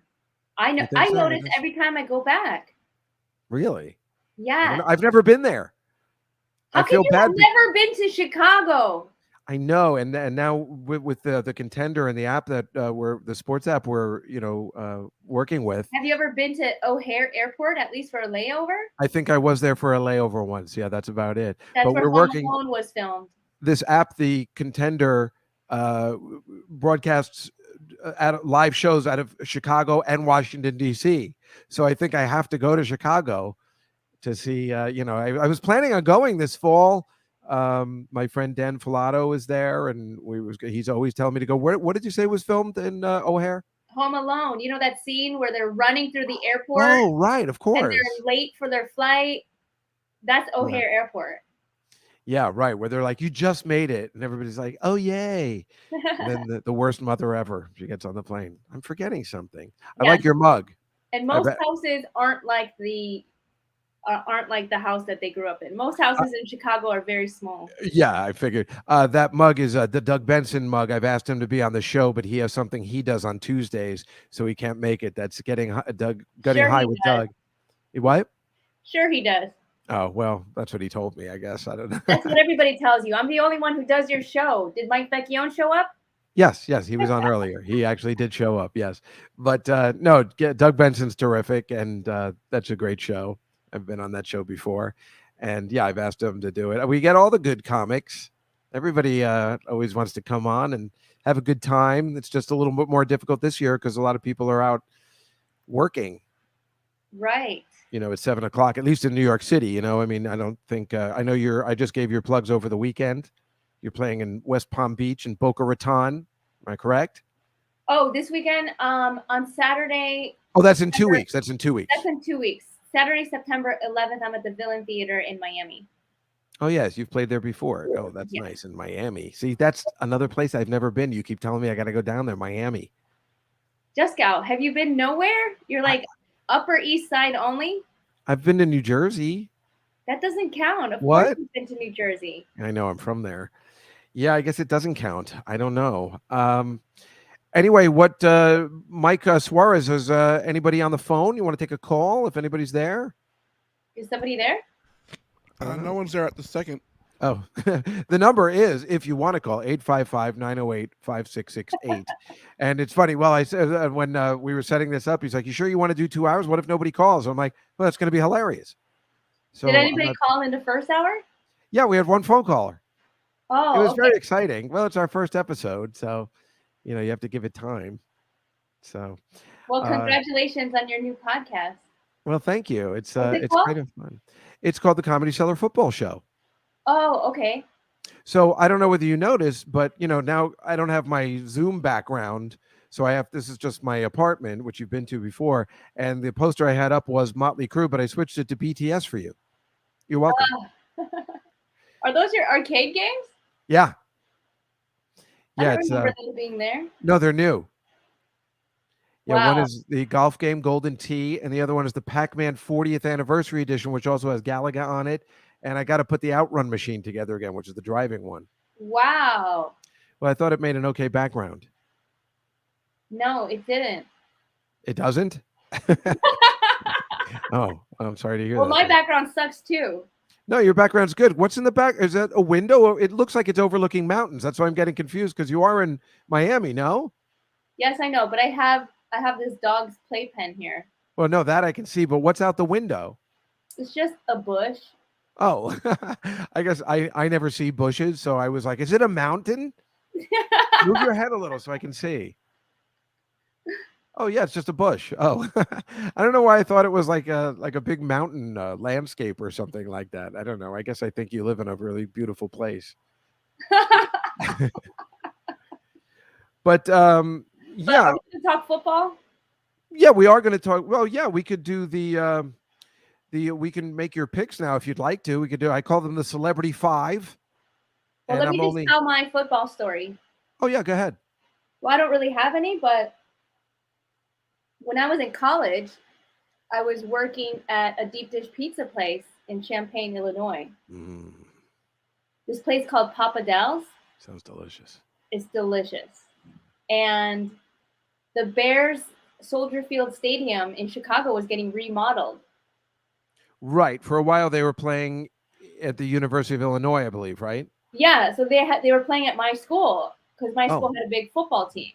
I know. I notice every time I go back. Really? Yeah. I've never been there. How can you have never been to Chicago? I know, and now with the Contender and the app that the sports app we're working with. Have you ever been to O'Hare Airport at least for a layover? I think I was there for a layover once. Yeah, that's about it. That's but where we're working. Home Alone was filmed. This app, the Contender, broadcasts live shows out of Chicago and Washington D.C. So I think I have to go to Chicago to see. I was planning on going this fall. My friend Dan Filato is there, and he's always telling me to go. What did you say was filmed in O'Hare? Home Alone. You know that scene where they're running through the airport? Oh, right, of course. And they're late for their flight. That's O'Hare Airport. Yeah, right. Where they're like, you just made it. And everybody's like, oh, yay. And then the worst mother ever. She gets on the plane. I'm forgetting something. I like your mug. And most houses aren't like the house that they grew up in. Most houses in Chicago are very small. Yeah, I figured. That mug is the Doug Benson mug. I've asked him to be on the show, but he has something he does on Tuesdays, so he can't make it. That's getting high with Doug. What? Sure he does. Oh, well, that's what he told me, I guess. I don't know. That's what everybody tells you. I'm the only one who does your show. Did Mike Vecchione show up? Yes, he was on earlier. He actually did show up, yes. But no, Doug Benson's terrific, and that's a great show. I've been on that show before. And yeah, I've asked him to do it. We get all the good comics. Everybody always wants to come on and have a good time. It's just a little bit more difficult this year because a lot of people are out working. Right. At 7:00, at least in New York City. I mean, I don't think, I know I just gave your plugs over the weekend. You're playing in West Palm Beach and Boca Raton. Am I correct? Oh, this weekend on Saturday. Oh, that's in 2 weeks. That's in 2 weeks. That's in 2 weeks. Saturday, September 11th, I'm at the Villain Theater in Miami. Oh, yes. You've played there before. Oh, that's nice. In Miami. See, that's another place I've never been. You keep telling me I got to go down there, Miami. Juskow, have you been nowhere? You're like Upper East Side only? I've been to New Jersey. That doesn't count. Of What? course you've been to New Jersey. I know. I'm from there. Yeah, I guess it doesn't count. I don't know. Anyway, what Mike Suarez, is anybody on the phone? You want to take a call if anybody's there? Is somebody there? No one's there at the second. Oh, the number is, if you want to call, 855-908-5668. And it's funny. Well, I said when we were setting this up, he's like, "You sure you want to do 2 hours? What if nobody calls?" I'm like, "Well, that's going to be hilarious." So did anybody call in the first hour? Yeah, we had one phone caller. Oh, it was okay. very exciting. Well, it's our first episode, so you have to give it time. So, well, congratulations on your new podcast. Well, thank you. It's called? kind of fun. It's called the Comedy Cellar Football Show. Oh, okay. So I don't know whether you noticed, but now I don't have my Zoom background, so this is just my apartment, which you've been to before, and the poster I had up was Motley Crue, but I switched it to BTS for you. You're welcome. Are those your arcade games? Yeah. I don't remember them being there. No, they're new. Yeah, wow. One is the golf game Golden Tee, and the other one is the Pac-Man 40th Anniversary Edition, which also has Galaga on it. And I got to put the Outrun machine together again, which is the driving one. Wow. Well, I thought it made an okay background. No, it didn't. It doesn't? Oh, I'm sorry to hear that. Well, my background sucks too. No, your background's good. What's in the back? Is that a window? It looks like it's overlooking mountains. That's why I'm getting confused, because you are in Miami, no? Yes, I know, but I have this dog's playpen here. Well, no, that I can see, but what's out the window? It's just a bush. Oh, I guess I never see bushes, so I was like, is it a mountain? Move your head a little so I can see. Oh, yeah, it's just a bush. Oh, I don't know why I thought it was like a big mountain landscape or something like that. I don't know. I guess I think you live in a really beautiful place. But yeah. Are we going to talk football? Yeah, we are going to talk. Well, yeah, we could do we can make your picks now if you'd like to. We could do. I call them the Celebrity Five. Well, let me just tell my football story. Oh yeah, go ahead. Well, I don't really have any, but when I was in college, I was working at a deep dish pizza place in Champaign, Illinois. This place called Papa Del's. Sounds delicious. It's delicious. And the Bears Soldier Field Stadium in Chicago was getting remodeled. Right. For a while, they were playing at the University of Illinois, I believe, right? Yeah. So they were playing at my school because my school had a big football team.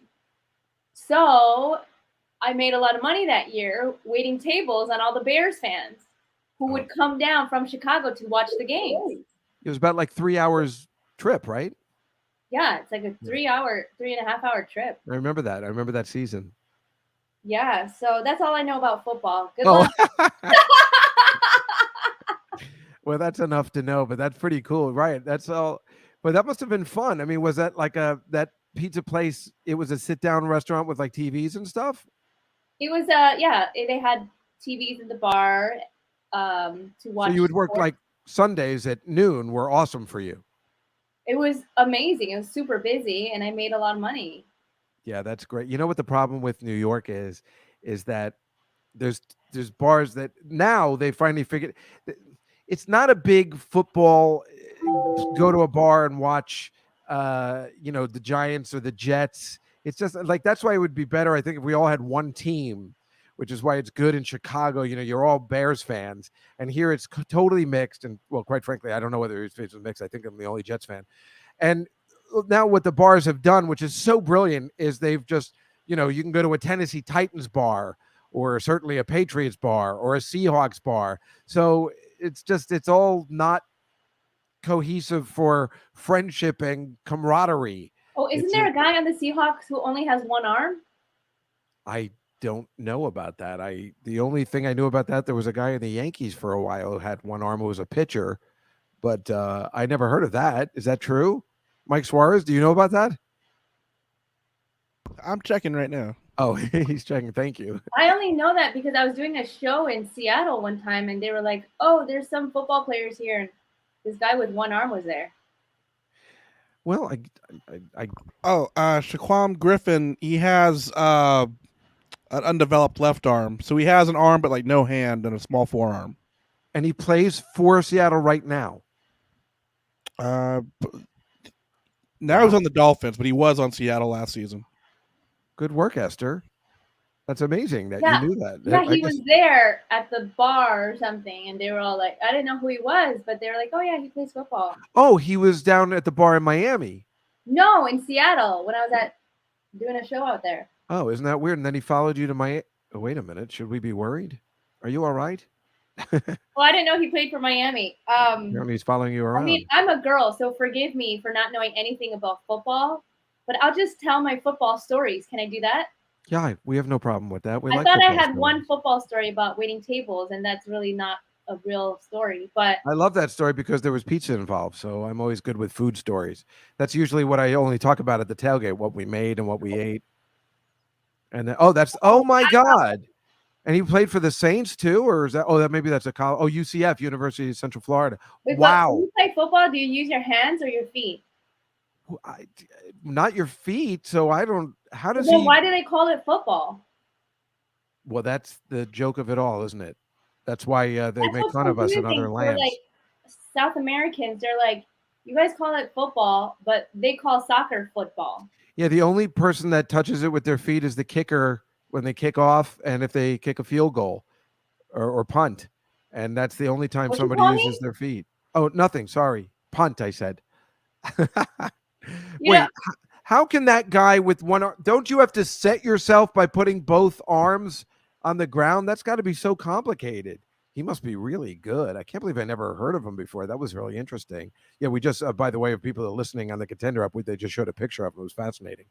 So I made a lot of money that year waiting tables on all the Bears fans who would come down from Chicago to watch the games. It was about like 3 hours trip, right? Yeah, it's like a 3.5 hour trip. I remember that. I remember that season. Yeah, so that's all I know about football. Good luck. Well, that's enough to know, but that's pretty cool, right? That's all. But that must have been fun. I mean, was that like that pizza place? It was a sit-down restaurant with like TVs and stuff. It was they had TVs in the bar to watch. So you would work like Sundays at noon were awesome for you. It was amazing. It was super busy, and I made a lot of money. Yeah, that's great. You know what the problem with New York is that there's bars that now they finally figured it's not a big football. Go to a bar and watch, the Giants or the Jets. It's just like that's why it would be better, I think, if we all had one team, which is why it's good in Chicago. You're all Bears fans, and here it's totally mixed. And well, quite frankly, I don't know whether it's mixed. I think I'm the only Jets fan. And now what the bars have done, which is so brilliant, is they've just, you can go to a Tennessee Titans bar or certainly a Patriots bar or a Seahawks bar. So it's all not cohesive for friendship and camaraderie. Oh, isn't there a guy on the Seahawks who only has one arm? I don't know about that. The only thing I knew about that, there was a guy in the Yankees for a while who had one arm, who was a pitcher, but I never heard of that. Is that true? Mike Suarez, do you know about that? I'm checking right now. Oh, he's checking. Thank you. I only know that because I was doing a show in Seattle one time, and they were like, "Oh, there's some football players here." And this guy with one arm was there. Well, Shaquem Griffin, he has an undeveloped left arm, so he has an arm but like no hand and a small forearm. And he plays for Seattle right now. Now he's on the Dolphins, but he was on Seattle last season. Good work, Esther. That's amazing that Yeah. you knew that. Yeah, I he guess- was there at the bar or something, and they were all like, I didn't know who he was, but they were like, oh yeah, he plays football. Oh, he was down at the bar in Miami. No, in Seattle when I was doing a show out there. Oh, isn't that weird? And then he followed you to Miami. Oh, wait a minute. Should we be worried? Are you all right? Well, I didn't know he played for Miami. Apparently he's following you around. I mean, I'm a girl, so forgive me for not knowing anything about football, but I'll just tell my football stories. Can I do that? Yeah, we have no problem with that. We I like thought I football had stories. one football story about waiting tables, and that's really not a real story. But I love that story because there was pizza involved. So I'm always good with food stories. That's usually what I only talk about at the tailgate, what we made and what we ate. And then, oh my God. And he played for the Saints too? Or is that, maybe that's a college. Oh, UCF, University of Central Florida. wait, Wow. when you play football, do you use your hands or your feet? Not your feet. So I don't, how does Then he? why do they call it football? Well, that's the joke of it all, isn't it? That's why they That's make what's fun of us in confusing other for, lands. like South Americans, they're like, you guys call it football, but they call soccer football. Yeah, the only person that touches it with their feet is the kicker when they kick off and if they kick a field goal or punt. And that's the only time What'd you somebody call uses me? their feet. Oh, nothing. Sorry. Punt, I said. You Wait, know- how can that guy with one arm, don't you have to set yourself by putting both arms on the ground? That's got to be so complicated. He must be really good. I can't believe I never heard of him before. That was really interesting. Yeah, we just, by the way, of people that are listening on the Contender app, they just showed a picture of him. It was fascinating.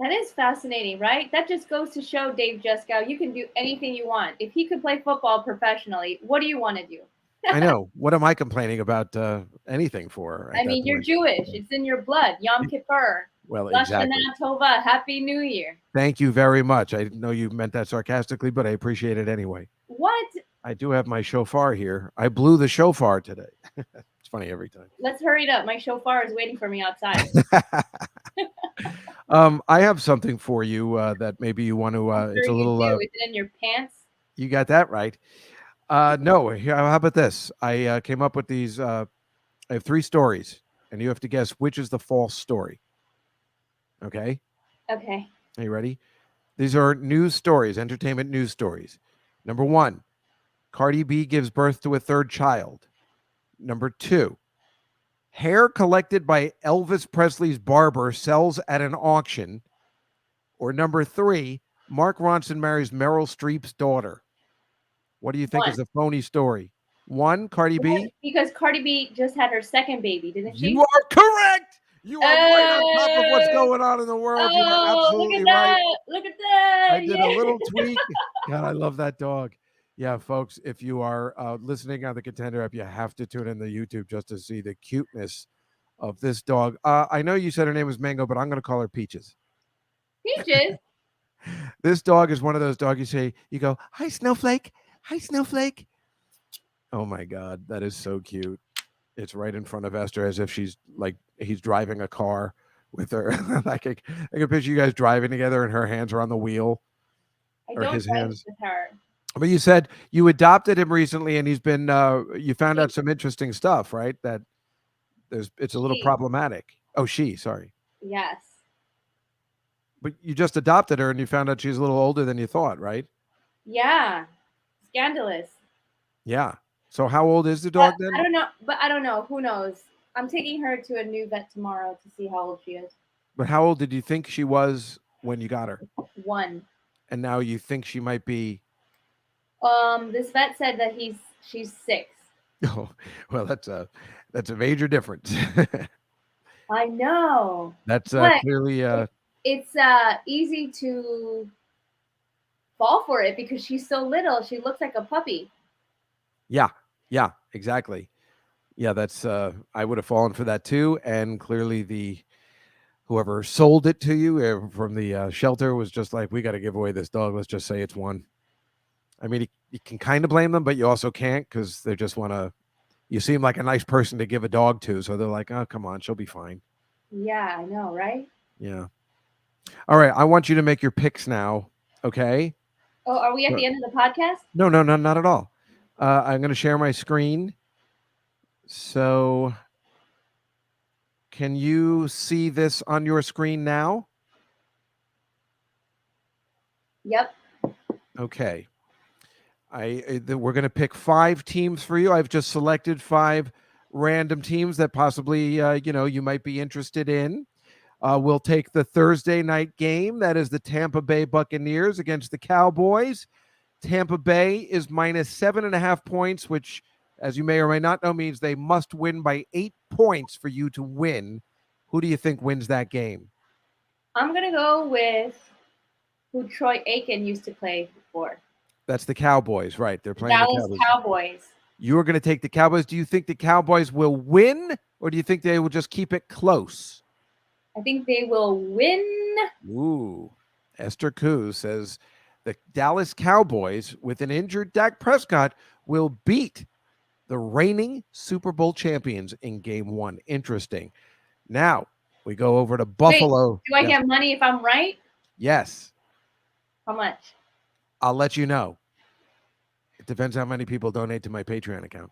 That is fascinating, right? That just goes to show, Dave Juskow, you can do anything you want. If he could play football professionally, what do you want to do? I know. What am I complaining about anything for? at I that mean, you're point? Jewish. It's in your blood. Yom Kippur. Well, Lashana exactly. Tova. Happy New Year. Thank you very much. I know you meant that sarcastically, but I appreciate it anyway. What? I do have my shofar here. I blew the shofar today. It's funny every time. Let's hurry it up. My shofar is waiting for me outside. I have something for you that maybe you want to. It's a Sure little. you do. Is it in your pants? You got that right. No, here, how about this? I came up with these. I have 3 stories, and you have to guess which is the false story. Okay. Okay. Are you ready? These are news stories, entertainment news stories. Number 1, Cardi B gives birth to a 3rd child. Number 2, hair collected by Elvis Presley's barber sells at an auction. Or number 3, Mark Ronson marries Meryl Streep's daughter. What do you think is the phony story? 1, Cardi B? Because Cardi B just had her 2nd baby, didn't she? You are correct. You are right on top of what's going on in the world. You are absolutely look at right. that. Look at that. I did a little tweak. God, I love that dog. Yeah, folks, if you are listening on the Contender app, you have to tune in to YouTube just to see the cuteness of this dog. I know you said her name was Mango, but I'm going to call her Peaches. Peaches? This dog is one of those dogs you go, hi, Snowflake. Hi, Snowflake. Oh, my God. That is so cute. It's right in front of Esther as if she's like he's driving a car with her. I can picture you guys driving together and her hands are on the wheel. I Or don't his drive hands. with her. But you said you adopted him recently and he's been you found out some interesting stuff, right? That it's a little She. problematic. Oh, sorry. Yes. But you just adopted her and you found out she's a little older than you thought, right? Yeah. Scandalous. Yeah. So how old is the dog then? I don't know, but I don't know. Who knows? I'm taking her to a new vet tomorrow to see how old she is. But how old did you think she was when you got her? 1. And now you think she might be This vet said that she's 6. Oh, well, that's a major difference. I know. That's But clearly it's easy to fall for it because she's so little. She looks like a puppy. yeah, exactly. Yeah, that's I would have fallen for that too. And clearly whoever sold it to you from the shelter was just like, we got to give away this dog. Let's just say it's 1. I mean, you can kind of blame them, but you also can't because they just want to. You seem like a nice person to give a dog to, so they're like, oh, come on, she'll be fine. Yeah, I know, right? Yeah. All right, I want you to make your picks now. Okay. Oh, are we at the end of the podcast? No, not at all. I'm going to share my screen. So can you see this on your screen now? Yep. Okay. We're going to pick 5 teams for you. I've just selected 5 random teams that possibly you might be interested in. We'll take the Thursday night game. That is the Tampa Bay Buccaneers against the Cowboys. Tampa Bay is minus 7.5 points, which, as you may or may not know, means they must win by 8 points for you to win. Who do you think wins that game? I'm going to go with who Troy Aikman used to play for. That's the Cowboys, right? They're playing Dallas the Cowboys. You are going to take the Cowboys. Do you think the Cowboys will win, or do you think they will just keep it close? I think they will win. Ooh. Esther Koo says the Dallas Cowboys, with an injured Dak Prescott, will beat the reigning Super Bowl champions in Game 1. Interesting. Now, we go over to Buffalo. Wait, do I get money if I'm right? Yes. How much? I'll let you know. It depends how many people donate to my Patreon account.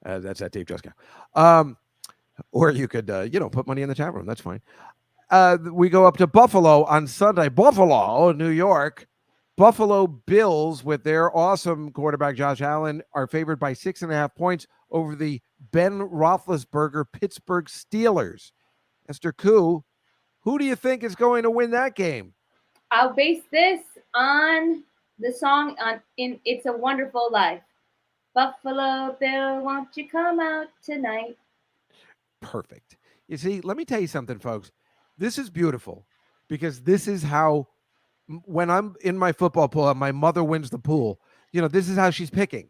That's at Dave Juskow. Or you could, put money in the chat room. That's fine. We go up to Buffalo on Sunday. Buffalo, New York. Buffalo Bills, with their awesome quarterback Josh Allen, are favored by 6.5 points over the Ben Roethlisberger Pittsburgh Steelers. Esther Koo, who do you think is going to win that game? I'll base this on the song in It's a Wonderful Life. Buffalo Bill, won't you come out tonight? Perfect. You see, let me tell you something, folks. This is beautiful because this is how, when I'm in my football pool and my mother wins the pool, this is how she's picking.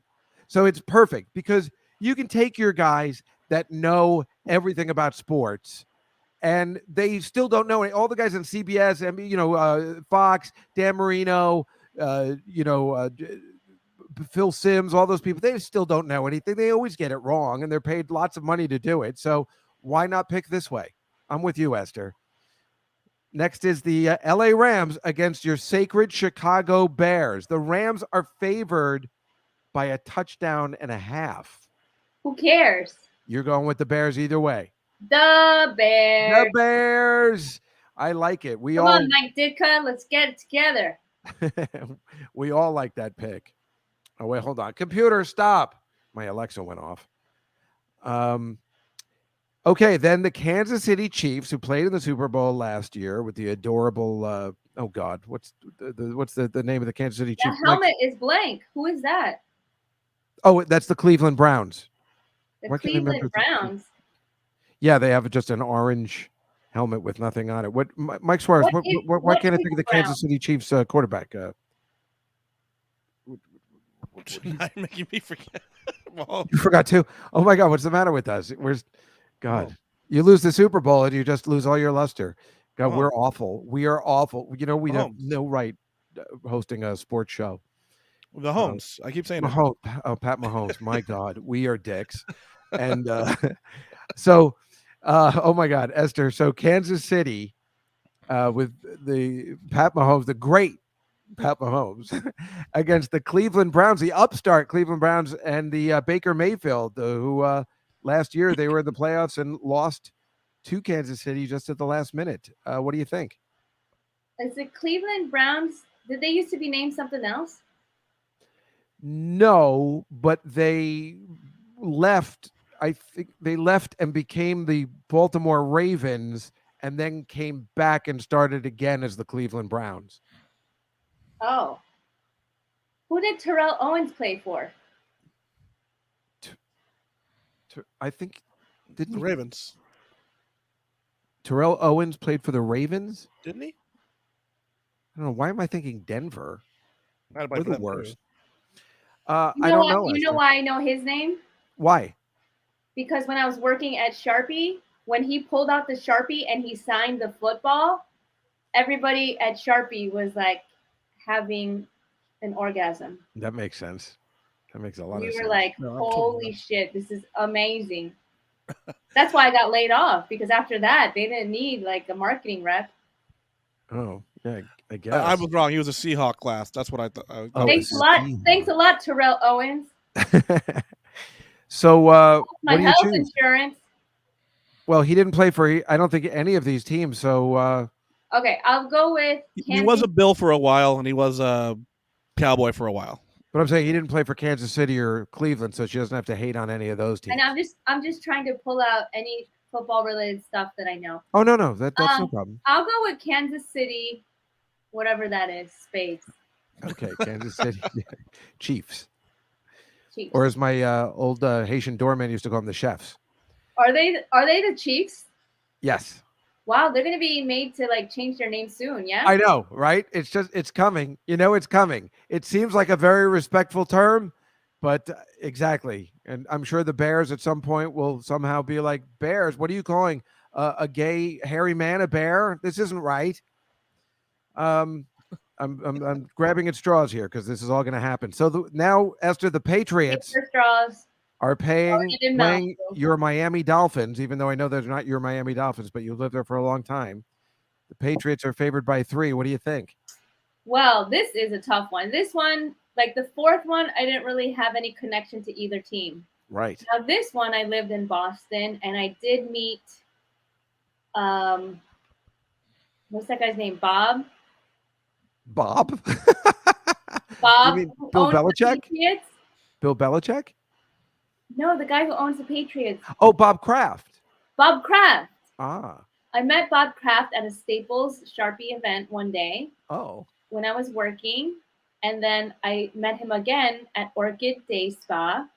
So it's perfect because you can take your guys that know everything about sports and they still don't know it. All the guys on CBS, Fox, Dan Marino, Phil Simms, all those people, they still don't know anything. They always get it wrong and they're paid lots of money to do it. So why not pick this way? I'm with you, Esther. Next is the LA Rams against your sacred Chicago Bears. The Rams are favored by a 1.5. Who cares? You're going with the Bears either way. The Bears. The Bears. I like it. Come on, Mike Ditka. Let's get it together. We all like that pick. Oh, wait, hold on. Computer, stop. My Alexa went off. Okay, then the Kansas City Chiefs, who played in the Super Bowl last year with the adorable, what's the name of the Kansas City Chiefs? The helmet is blank. Who is that? Oh, that's the Cleveland Browns. The Cleveland Browns. Yeah, they have just an orange helmet with nothing on it. What, Mike Suarez? Why can't I think of the Kansas City Chiefs quarterback? Not making me forget. You forgot too. Oh my God, what's the matter with us? God, you lose the Super Bowl and you just lose all your luster. God, we're awful. We are awful. We have no right hosting a sports show. The Mahomes. I keep saying Mahomes. Pat Mahomes. My God, we are dicks. And oh my God, Esther. So Kansas City with the Pat Mahomes, the great Pat Mahomes, against the Cleveland Browns, the upstart Cleveland Browns, and the Baker Mayfield, who last year they were in the playoffs and lost to Kansas City just at the last minute. What do you think? Is the Cleveland Browns, did they used to be named something else? No, but they left. I think they left and became the Baltimore Ravens and then came back and started again as the Cleveland Browns. Oh. Who did Terrell Owens play for? I think the Ravens. Terrell Owens played for the Ravens? Didn't he? I don't know. Why am I thinking Denver? We're the worst. I don't know. You know why I know his name? Why? Because when I was working at Sharpie, when he pulled out the Sharpie and he signed the football, everybody at Sharpie was like having an orgasm. That makes sense. That makes a lot of sense. We were like, holy shit, this is amazing. That's why I got laid off, because after that, they didn't need like a marketing rep. Oh, yeah, I guess. I was wrong. He was a Seahawk class. That's what I thought. Thanks a lot. Thanks a lot, Terrell Owens. So, my what do you health choose? insurance. Well, he didn't play for, I don't think, any of these teams. So, Okay, I'll go with He was a Bill for a while, and he was a Cowboy for a while. But I'm saying he didn't play for Kansas City or Cleveland, so she doesn't have to hate on any of those teams. And I'm just trying to pull out any football related stuff that I know. Oh no, that's no problem. I'll go with Kansas City, whatever that is, Spades. Okay, Kansas City Chiefs. Chiefs. Or as my old Haitian doorman used to call them, the chefs. Are they the Chiefs? Yes. Wow, they're gonna be made to like change their name soon, yeah? I know, right? It's coming. It's coming. It seems like a very respectful term, but exactly. And I'm sure the Bears at some point will somehow be like, Bears, what are you calling a gay hairy man a bear? This isn't right. I'm grabbing at straws here because this is all going to happen. So now, Esther, the Patriots are playing your Miami Dolphins, even though I know they're not your Miami Dolphins, but you lived there for a long time. The Patriots are favored by 3. What do you think? Well, this is a tough one. This one, like the fourth one, I didn't really have any connection to either team. Right. Now this one, I lived in Boston, and I did meet, what's that guy's name? Bob? Bob? Bob? You mean Bill Belichick? Patriots? Bill Belichick? No, the guy who owns the Patriots. Oh, Bob Kraft. Bob Kraft. Ah. I met Bob Kraft at a Staples Sharpie event one day. Oh. When I was working. And then I met him again at Orchid Day Spa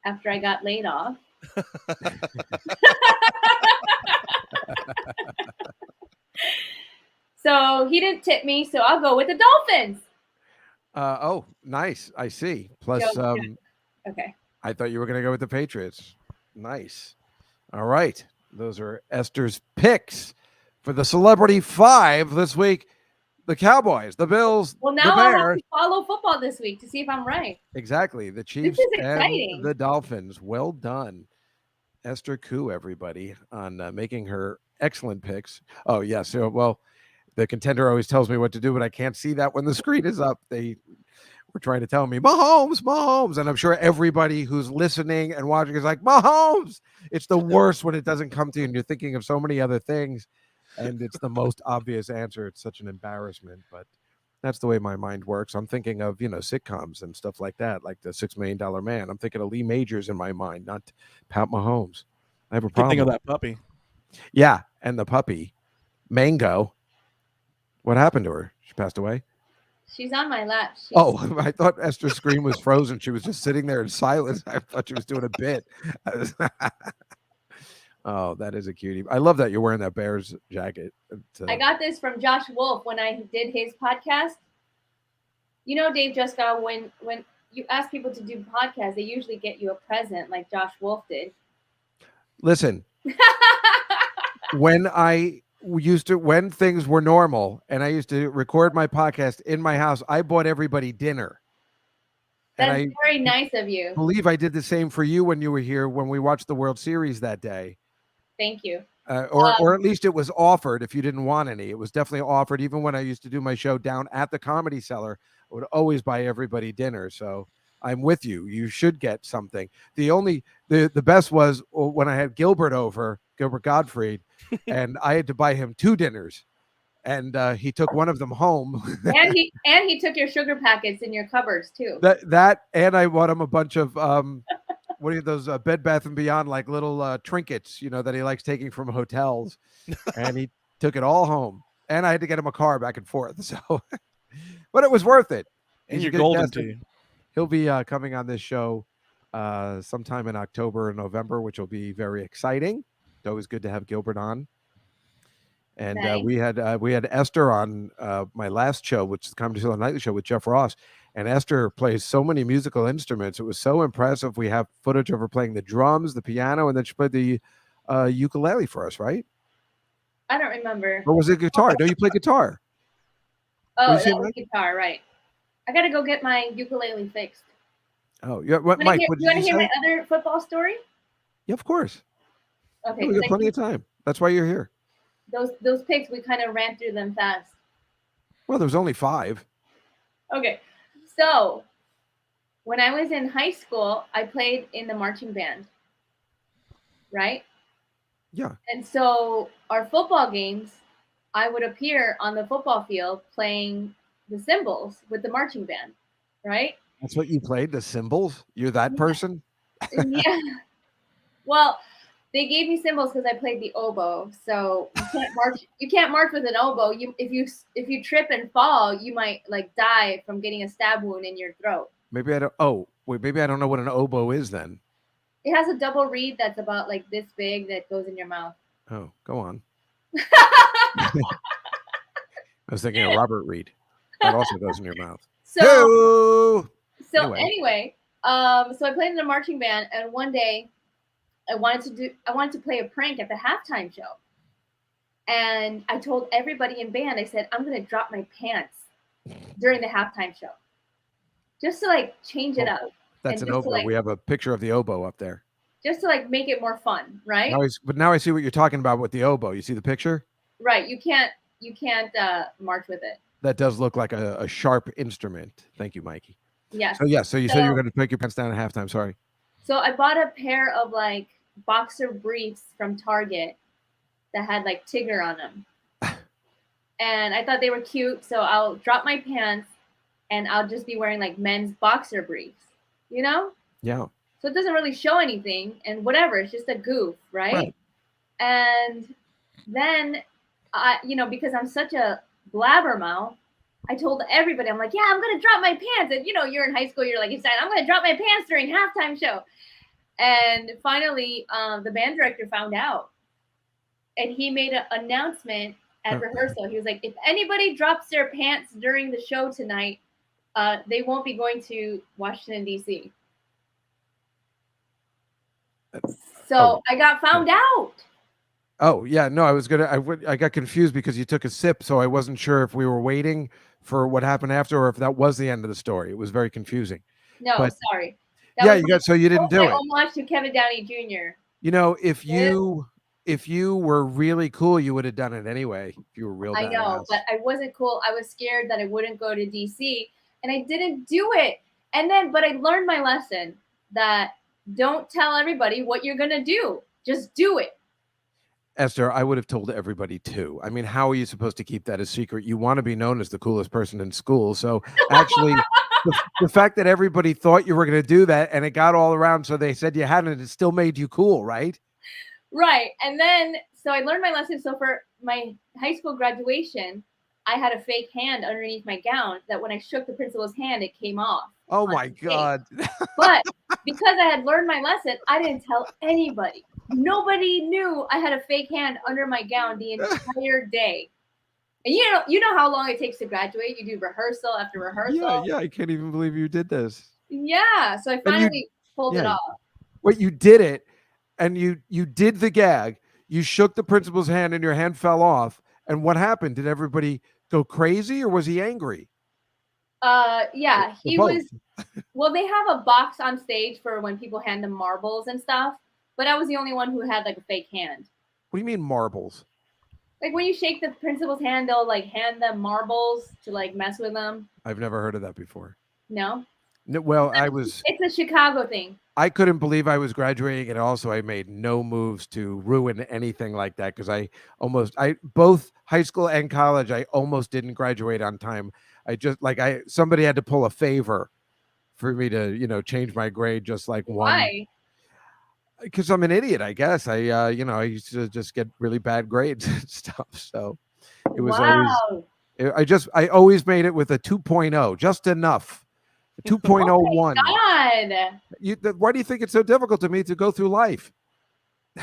after I got laid off. So he didn't tip me, so I'll go with the Dolphins. Oh, nice. I see. Plus, okay. I thought you were going to go with the Patriots. Nice. All right. Those are Esther's picks for the Celebrity 5 this week. The Cowboys, the Bills, Well, now the I'll have Bears. to follow football this week to see if I'm right. Exactly. The Chiefs This is exciting. and the Dolphins. Well done. Esther Koo, everybody, on making her excellent picks. Oh, yes. So, well, the contender always tells me what to do, but I can't see that when the screen is up. They were trying to tell me, Mahomes. And I'm sure everybody who's listening and watching is like, Mahomes. It's the worst when it doesn't come to you and you're thinking of so many other things. And it's the most obvious answer. It's such an embarrassment, but that's the way my mind works. I'm thinking of, sitcoms and stuff like that, like the $6 Million Man. I'm thinking of Lee Majors in my mind, not Pat Mahomes. I have a problem. Think of that puppy. Yeah, and the puppy, Mango. What happened to her? She passed away? She's on my lap. Oh, I thought Esther's screen was frozen. She was just sitting there in silence. I thought she was doing a bit. Oh, that is a cutie. I love that you're wearing that Bears jacket. I got this from Josh Wolf when I did his podcast. You know, Dave Juskow, when you ask people to do podcasts, they usually get you a present like Josh Wolf did. Listen, when things were normal and I used to record my podcast in my house, I bought everybody dinner. That's very nice of you. I believe I did the same for you when you were here when we watched the World Series that day. Thank you. Or at least it was offered if you didn't want any. It was definitely offered. Even when I used to do my show down at the Comedy Cellar, I would always buy everybody dinner. So I'm with you. You should get something. The best was when I had Gilbert Gottfried, and I had to buy him 2 dinners. And he took one of them home. and he took your sugar packets in your cupboards too. That and I bought him a bunch of what are those Bed Bath and Beyond, like little trinkets, that he likes taking from hotels, and he took it all home. And I had to get him a car back and forth. So, but it was worth it. And you're golden too. He'll be coming on this show sometime in October or November, which will be very exciting. It's always good to have Gilbert on. And Nice. we had Esther on my last show, which is the Comedy Cellar Nightly Show with Jeff Ross. And Esther plays so many musical instruments. It was so impressive. We have footage of her playing the drums, the piano, and then she played the ukulele for us, right? I don't remember. Or was it guitar? No, you play guitar. Oh, Was that it was guitar, right? I gotta go get my ukulele fixed. Oh, yeah. What, Mike? What You did want to you hear say? my other football story? Yeah, of course. Okay, We got thank plenty you. of time. That's why you're here. Those picks, we kind of ran through them fast. Well, there's only 5. Okay, so when I was in high school, I played in the marching band, right? Yeah. And so our football games, I would appear on the football field playing the cymbals with the marching band, right? That's what you played, the cymbals? You're that person? Yeah. Well, they gave me cymbals because I played the oboe. So you can't march. You can't march with an oboe. If you trip and fall, you might like die from getting a stab wound in your throat. Maybe I don't. Oh, wait. Maybe I don't know what an oboe is then. It has a double reed that's about like this big that goes in your mouth. Oh, go on. I was thinking of Robert Reed. That also goes in your mouth. So anyway, so I played in the marching band, and one day I wanted to play a prank at the halftime show. And I told everybody in band, I said, I'm going to drop my pants during the halftime show. Just to like change it up. That's and an just to, oboe. like, We have a picture of the oboe up there. just to like make it more fun, right? But now I see what you're talking about with the oboe. You see the picture? Right. You can't march with it. That does look like a sharp instrument. Thank you, Mikey. Yes. So you said you were going to take your pants down at halftime. Sorry. So I bought a pair of like boxer briefs from Target that had like Tigger on them. And I thought they were cute. So I'll drop my pants and I'll just be wearing like men's boxer briefs, you know? Yeah. So it doesn't really show anything and whatever. It's just a goof, right? And then, because I'm such a blabbermouth, I told everybody, I'm like, yeah, I'm going to drop my pants. And, you're in high school. You're like, you said, I'm going to drop my pants during halftime show. And finally, the band director found out. And he made an announcement at rehearsal. He was like, if anybody drops their pants during the show tonight, they won't be going to Washington, D.C. So I got found out. Oh, yeah. No, I got confused because you took a sip. So I wasn't sure if we were waiting for what happened after or if that was the end of the story. It was very confusing. No, But- sorry. so you didn't do it. Homage to Kevin Downey Jr. If you were really cool, you would have done it anyway. If you were real I know, badass. but I wasn't cool. I was scared that I wouldn't go to DC, and I didn't do it. But I learned my lesson that don't tell everybody what you're gonna do. Just do it. Esther, I would have told everybody too. I mean, how are you supposed to keep that a secret? You want to be known as the coolest person in school. So actually, the fact that everybody thought you were going to do that and it got all around, so they said you hadn't, it still made you cool, right? Right. And then, so I learned my lesson. So for my high school graduation, I had a fake hand underneath my gown that when I shook the principal's hand, it came off. Oh my God. But because I had learned my lesson, I didn't tell anybody. Nobody knew I had a fake hand under my gown the entire day. And you know how long it takes to graduate. You do rehearsal after rehearsal. Yeah. I can't even believe you did this. Yeah. So I finally pulled it off. Wait, you did it, and you did the gag. You shook the principal's hand, and your hand fell off. And what happened? Did everybody go crazy, or was he angry? Yeah, he both. was. Well, they have a box on stage for when people hand them marbles and stuff. But I was the only one who had like a fake hand. What do you mean marbles? Like when you shake the principal's hand, they'll like hand them marbles to like mess with them. I've never heard of that before. No? No, well, It's a Chicago thing. I couldn't believe I was graduating, and also I made no moves to ruin anything like that because both high school and college, I almost didn't graduate on time. Somebody had to pull a favor for me to, change my grade just like one. Why? Because I'm an idiot, I guess. I used to just get really bad grades and stuff. So it was I always made it with a 2.0, just enough. 2.01. Oh God. Why do you think it's so difficult to me to go through life?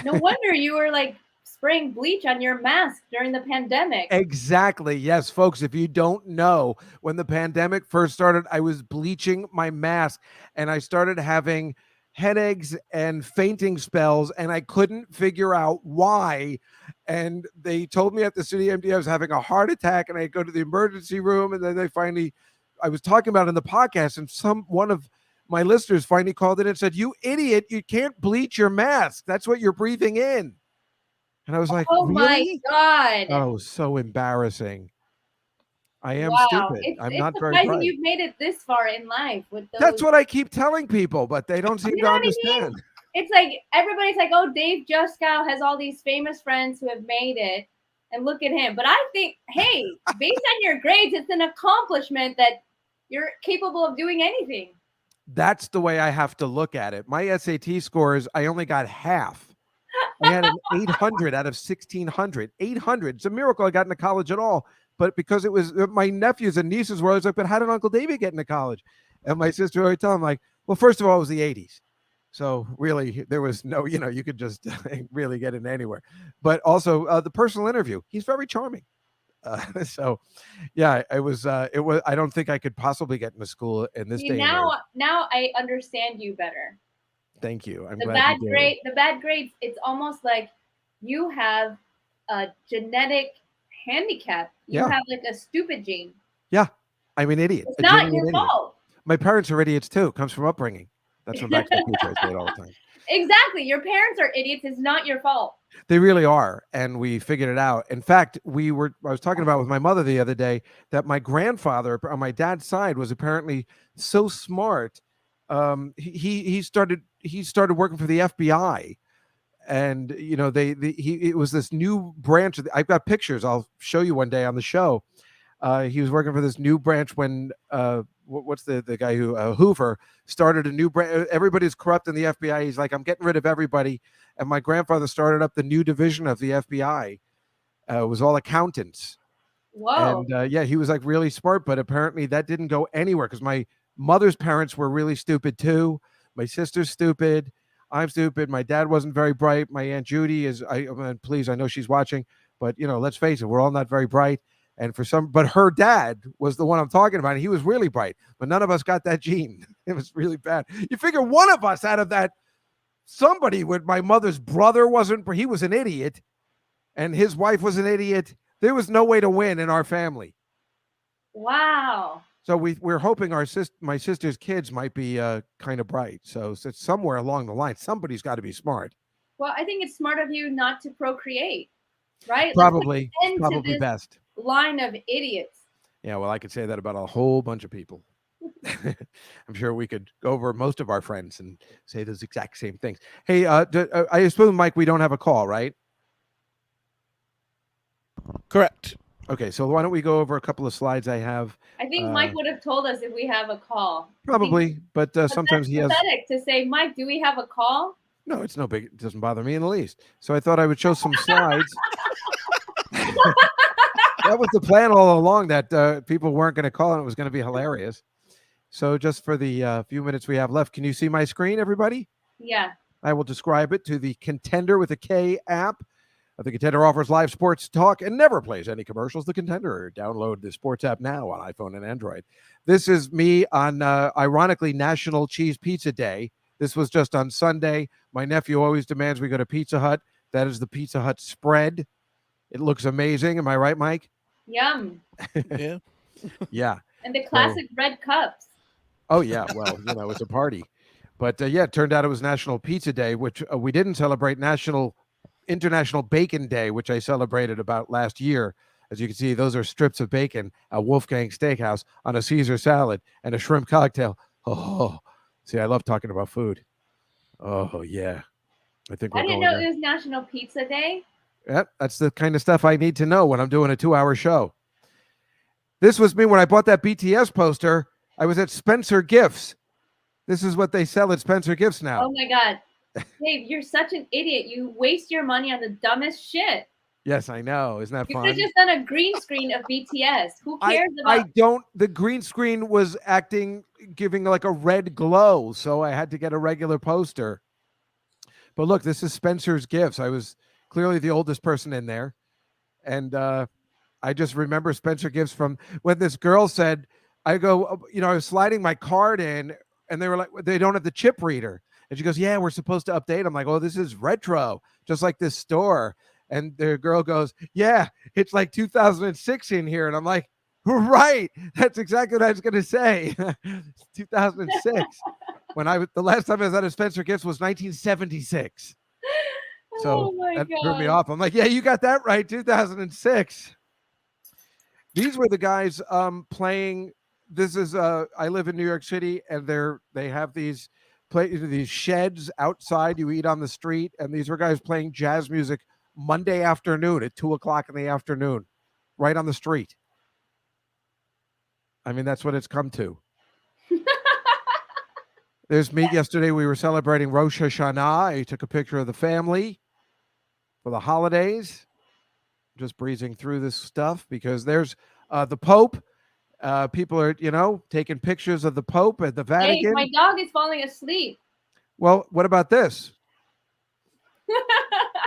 No wonder you were like spraying bleach on your mask during the pandemic. Exactly. Yes, folks, if you don't know, when the pandemic first started, I was bleaching my mask and I started having headaches and fainting spells, and I couldn't figure out why. And they told me at the city MD I was having a heart attack, and I go to the emergency room, and then I was talking about it in the podcast, and one of my listeners finally called in and said, "You idiot, you can't bleach your mask. That's what you're breathing in." And I was like, oh really? My God. Oh, so embarrassing. I am wow. stupid. I'm it's not very surprising bright. you've made it this far in life with those. That's what I keep telling people, but they don't seem to understand. I mean? It's like everybody's like, oh, Dave Juskow has all these famous friends who have made it. And look at him. But I think, hey, based on your grades, it's an accomplishment that you're capable of doing anything. That's the way I have to look at it. My SAT scores, I only got half. I had an 800 out of 1,600. 800. It's a miracle I got into college at all. But because it was my nephews and nieces were always like, but how did Uncle David get into college? And my sister would tell him, like, well, first of all, it was the 80s. So really, there was no, you could just really get in anywhere. But also the personal interview, he's very charming. So yeah, it was, I don't think I could possibly get into school in this day. Now I understand you better. Thank you. I'm the glad you did. The bad grades, it's almost like you have a genetic handicap. You have like a stupid gene. Yeah. I'm an idiot. It's not your fault. My parents are idiots too. It comes from upbringing. That's what back to teachers say it all the time. Exactly. Your parents are idiots. It's not your fault. They really are. And we figured it out. In fact, I was talking about with my mother the other day that my grandfather on my dad's side was apparently so smart. He started working for the FBI. And it was this new branch. I've got pictures. I'll show you one day on the show. He was working for this new branch when what's the guy who Hoover started a new branch. Everybody's corrupt in the FBI. He's like, I'm getting rid of everybody. And my grandfather started up the new division of the FBI. It was all accountants. Whoa. And he was like really smart, but apparently that didn't go anywhere because my mother's parents were really stupid too. My sister's stupid. I'm stupid. My dad wasn't very bright. My Aunt Judy is, please, I know she's watching, but let's face it, we're all not very bright. And but her dad was the one I'm talking about. And he was really bright, but none of us got that gene. It was really bad. You figure one of us out of that, somebody with my mother's brother he was an idiot and his wife was an idiot. There was no way to win in our family. Wow. So we're hoping my sister's kids might be kind of bright. So it's somewhere along the line, somebody's got to be smart. Well, I think it's smart of you not to procreate, right? Probably this best. Line of idiots. Yeah, well, I could say that about a whole bunch of people. I'm sure we could go over most of our friends and say those exact same things. Hey, I assume, Mike, we don't have a call, right? Correct. Okay, so why don't we go over a couple of slides I have? I think Mike would have told us if we have a call. Probably, but sometimes he has. Pathetic to say, Mike, do we have a call? No, it's no big. It doesn't bother me in the least. So I thought I would show some slides. That was the plan all along, that people weren't going to call and it was going to be hilarious. So just for the few minutes we have left, can you see my screen, everybody? Yeah. I will describe it to the Contender with a K app. The Contender offers live sports talk and never plays any commercials. The Contender. Download the sports app now on iPhone and Android. This is me on, ironically, National Cheese Pizza Day. This was just on Sunday. My nephew always demands we go to Pizza Hut. That is the Pizza Hut spread. It looks amazing. Am I right, Mike? Yum. Yeah. Yeah. And the classic red cups. Oh, yeah. Well, it's a party. But, it turned out it was National Pizza Day, which we didn't celebrate International Bacon Day, which I celebrated about last year. As you can see, those are strips of bacon at Wolfgang Steakhouse on a Caesar salad and a shrimp cocktail. Oh, see, I love talking about food. Oh, yeah. I didn't know it was National Pizza Day. Yep, that's the kind of stuff I need to know when I'm doing a 2-hour show. This was me when I bought that BTS poster. I was at Spencer Gifts. This is what they sell at Spencer Gifts now. Oh, my God. Dave, you're such an idiot. You waste your money on the dumbest shit. Yes, I know. Isn't that fun? You could have just done a green screen of BTS. Who cares about... The green screen was giving like a red glow, so I had to get a regular poster. But look, this is Spencer's Gifts. I was clearly the oldest person in there. And I just remember Spencer Gifts from when this girl said, I was sliding my card in, and they were like, they don't have the chip reader. And she goes, yeah, we're supposed to update. I'm like, oh, this is retro, just like this store. And the girl goes, yeah, it's like 2006 in here. And I'm like, right. That's exactly what I was going to say. 2006. The last time I was at a Spencer Gifts was 1976. So that threw me off. I'm like, yeah, you got that right. 2006. These were the guys playing. This is I live in New York City, and they have these sheds outside. You eat on the street, and these were guys playing jazz music Monday afternoon at 2:00 in the afternoon, right on the street. I mean, that's what it's come to. There's me yesterday. We were celebrating Rosh Hashanah. I took a picture of the family for the holidays. Just breezing through this stuff because there's the Pope. People are, taking pictures of the Pope at the Vatican. Hey, my dog is falling asleep. Well, what about this?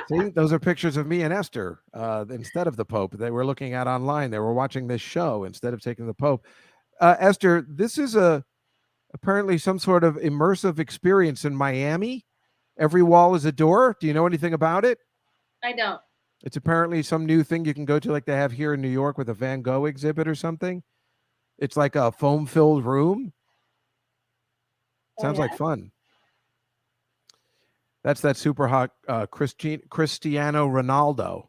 See, those are pictures of me and Esther instead of the Pope. They were looking at online. They were watching this show instead of taking the Pope. Esther, this is apparently some sort of immersive experience in Miami. Every wall is a door. Do you know anything about it? I don't. It's apparently some new thing you can go to, like they have here in New York with a Van Gogh exhibit or something. It's like a foam-filled room. Sounds like fun. That's that super hot Cristiano Ronaldo.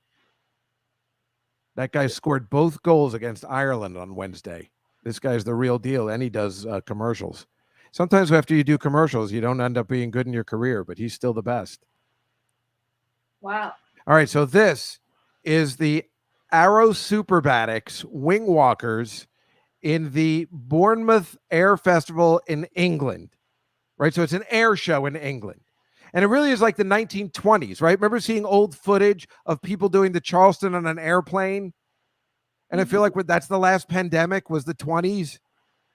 That guy scored both goals against Ireland on Wednesday. This guy's the real deal, and he does commercials. Sometimes after you do commercials, you don't end up being good in your career, but he's still the best. Wow. All right, so this is the Arrow Superbatics Wing Walkers in the Bournemouth Air Festival in England, right? So it's an air show in England. And it really is like the 1920s, right? Remember seeing old footage of people doing the Charleston on an airplane? And I feel like that's the last pandemic was the 20s.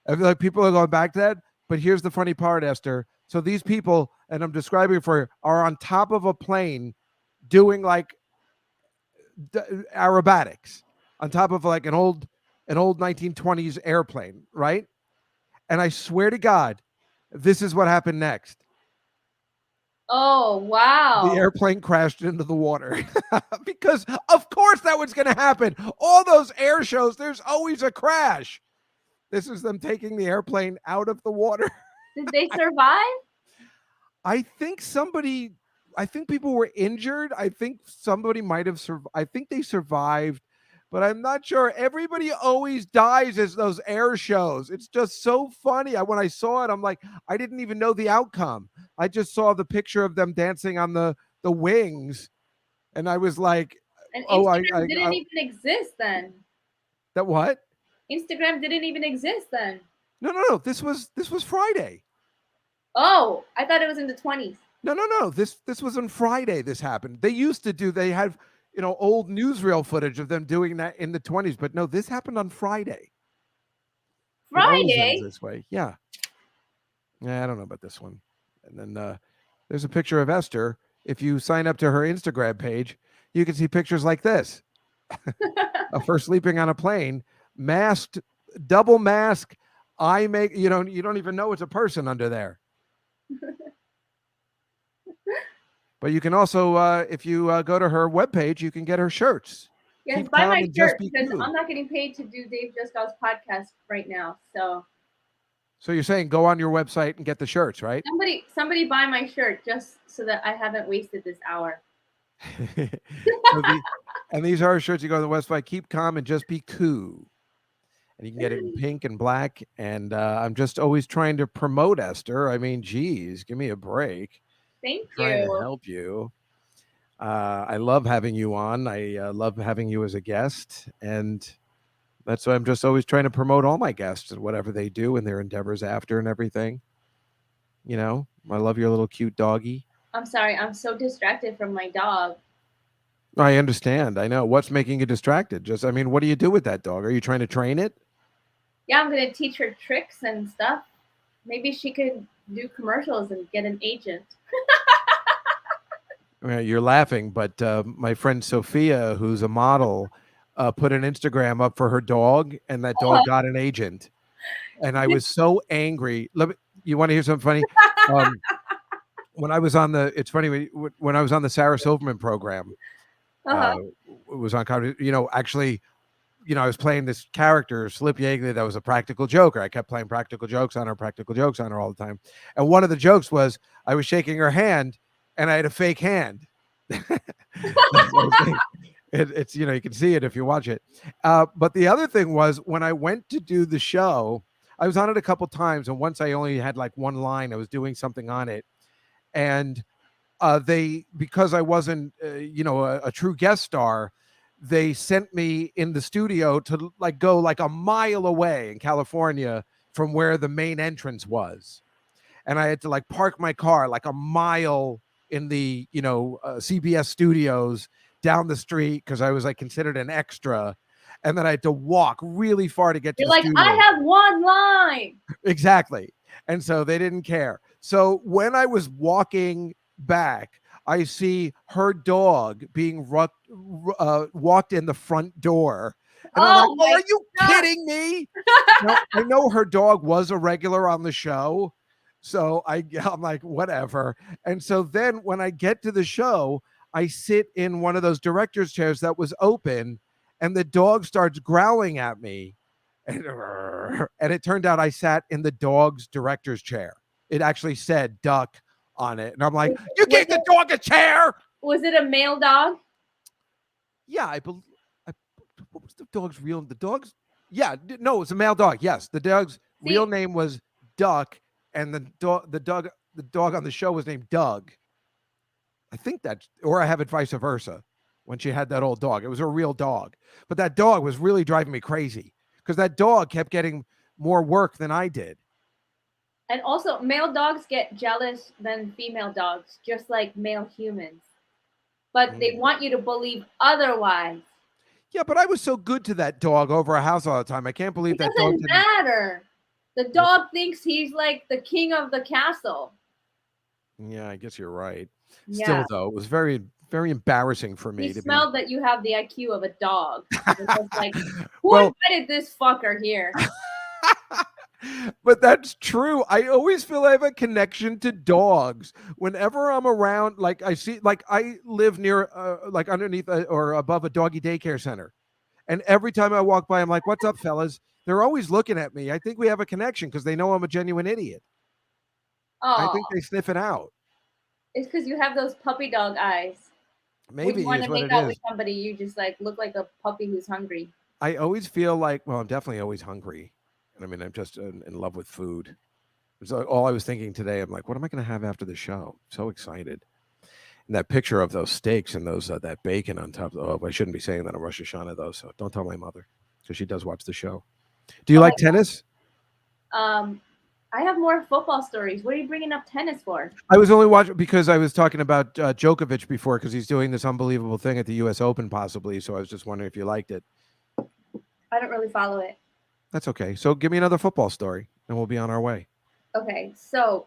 I feel like people are going back to that. But here's the funny part, Esther. So these people, and I'm describing it for you, are on top of a plane doing like aerobatics on top of like an old 1920s airplane, right? And I swear to God, this is what happened next. Oh, wow. The airplane crashed into the water because of course that was going to happen. All those air shows, there's always a crash. This is them taking the airplane out of the water. Did they survive? I think people were injured. I think somebody might have survived. I think they survived, but I'm not sure. Everybody always dies as those air shows. It's just so funny. When I saw it, I'm like, I didn't even know the outcome. I just saw the picture of them dancing on the wings, and I was like, and Instagram didn't even exist then. That what? Instagram didn't even exist then. No. This was Friday. Oh, I thought it was in the 20s. No. This was on Friday. This happened. They had old newsreel footage of them doing that in the 20s, but no, this happened on Friday. Friday? This way, yeah. I don't know about this one. And then there's a picture of Esther. If you sign up to her Instagram page, you can see pictures like this of her sleeping on a plane, masked, double mask, eye make. You don't even know it's a person under there. But you can also, if you go to her webpage, you can get her shirts. Yes, buy my shirt because I'm not getting paid to do Dave Juskow's podcast right now. So you're saying go on your website and get the shirts, right? Somebody buy my shirt just so that I haven't wasted this hour. And these are shirts. You go to the website, keep calm and just be cool. And you can get it in pink and black. And I'm just always trying to promote Esther. I mean, geez, give me a break. Thank you. Trying to help you. I love having you on. I love having you as a guest. And that's why I'm just always trying to promote all my guests and whatever they do and their endeavors after and everything. I love your little cute doggy. I'm sorry. I'm so distracted from my dog. I understand. I know. What's making you distracted? What do you do with that dog? Are you trying to train it? Yeah, I'm going to teach her tricks and stuff. Maybe she could do commercials and get an agent. You're laughing, but my friend Sophia, who's a model, put an Instagram up for her dog, and that dog got an agent. And I was so angry. You want to hear something funny? When I was on it's funny, when I was on the Sarah Silverman program, it was on comedy, I was playing this character, Slip Yeagley, that was a practical joker. I kept playing practical jokes on her all the time. And one of the jokes was I was shaking her hand and I had a fake hand. It's you can see it if you watch it. But the other thing was when I went to do the show, I was on it a couple times. And once I only had like one line, I was doing something on it. And they, because I wasn't, a true guest star, they sent me in the studio to like go like a mile away in California from where the main entrance was. And I had to like park my car like a mile in the, CBS studios down the street because I was like considered an extra. And then I had to walk really far to get to You're the like, studio. I have one line. Exactly. And so they didn't care. So when I was walking back, I see her dog being walked in the front door. And I'm like, are you kidding me? Now, I know her dog was a regular on the show. So I'm like, whatever. And so then when I get to the show, I sit in one of those director's chairs that was open, and the dog starts growling at me. And it turned out I sat in the dog's director's chair. It actually said Duck on it. And I'm like, you gave the dog a chair. Was it a male dog? Yeah, I believe. What was the dog's real? The dog's. Yeah, no, it was a male dog. Yes, the dog's real name was Duck, and the dog on the show was named Doug. I think or I have it vice versa. When she had that old dog, it was a real dog, but that dog was really driving me crazy because that dog kept getting more work than I did. And also, male dogs get jealous than female dogs, just like male humans. But they want you to believe otherwise. Yeah, but I was so good to that dog over our house all the time. I can't believe that dog didn't matter. The dog thinks he's like the king of the castle. Yeah, I guess you're right. Yeah. Still, though, it was very, very embarrassing for me. He smelled that you have the IQ of a dog. It was like, who invited this fucker here? But that's true. I always feel I have a connection to dogs. Whenever I'm around, like I see, like I live near, like underneath or above a doggy daycare center. And every time I walk by, I'm like, what's up, fellas? They're always looking at me. I think we have a connection because they know I'm a genuine idiot. I think they sniff it out. It's because you have those puppy dog eyes. Maybe when you want to make it out is. with somebody, you just like look like a puppy who's hungry. I always feel like, well, I'm definitely always hungry. I mean, I'm just in love with food. So all I was thinking today, I'm like, what am I going to have after the show? So excited. And that picture of those steaks and those that bacon on top. Oh, I shouldn't be saying that on Rosh Hashanah, though. So don't tell my mother because she does watch the show. Do you like tennis? I have more football stories. What are you bringing up tennis for? I was only watching because I was talking about Djokovic before because he's doing this unbelievable thing at the U.S. Open possibly. So I was just wondering if you liked it. I don't really follow it. That's okay. So give me another football story and we'll be on our way. Okay. So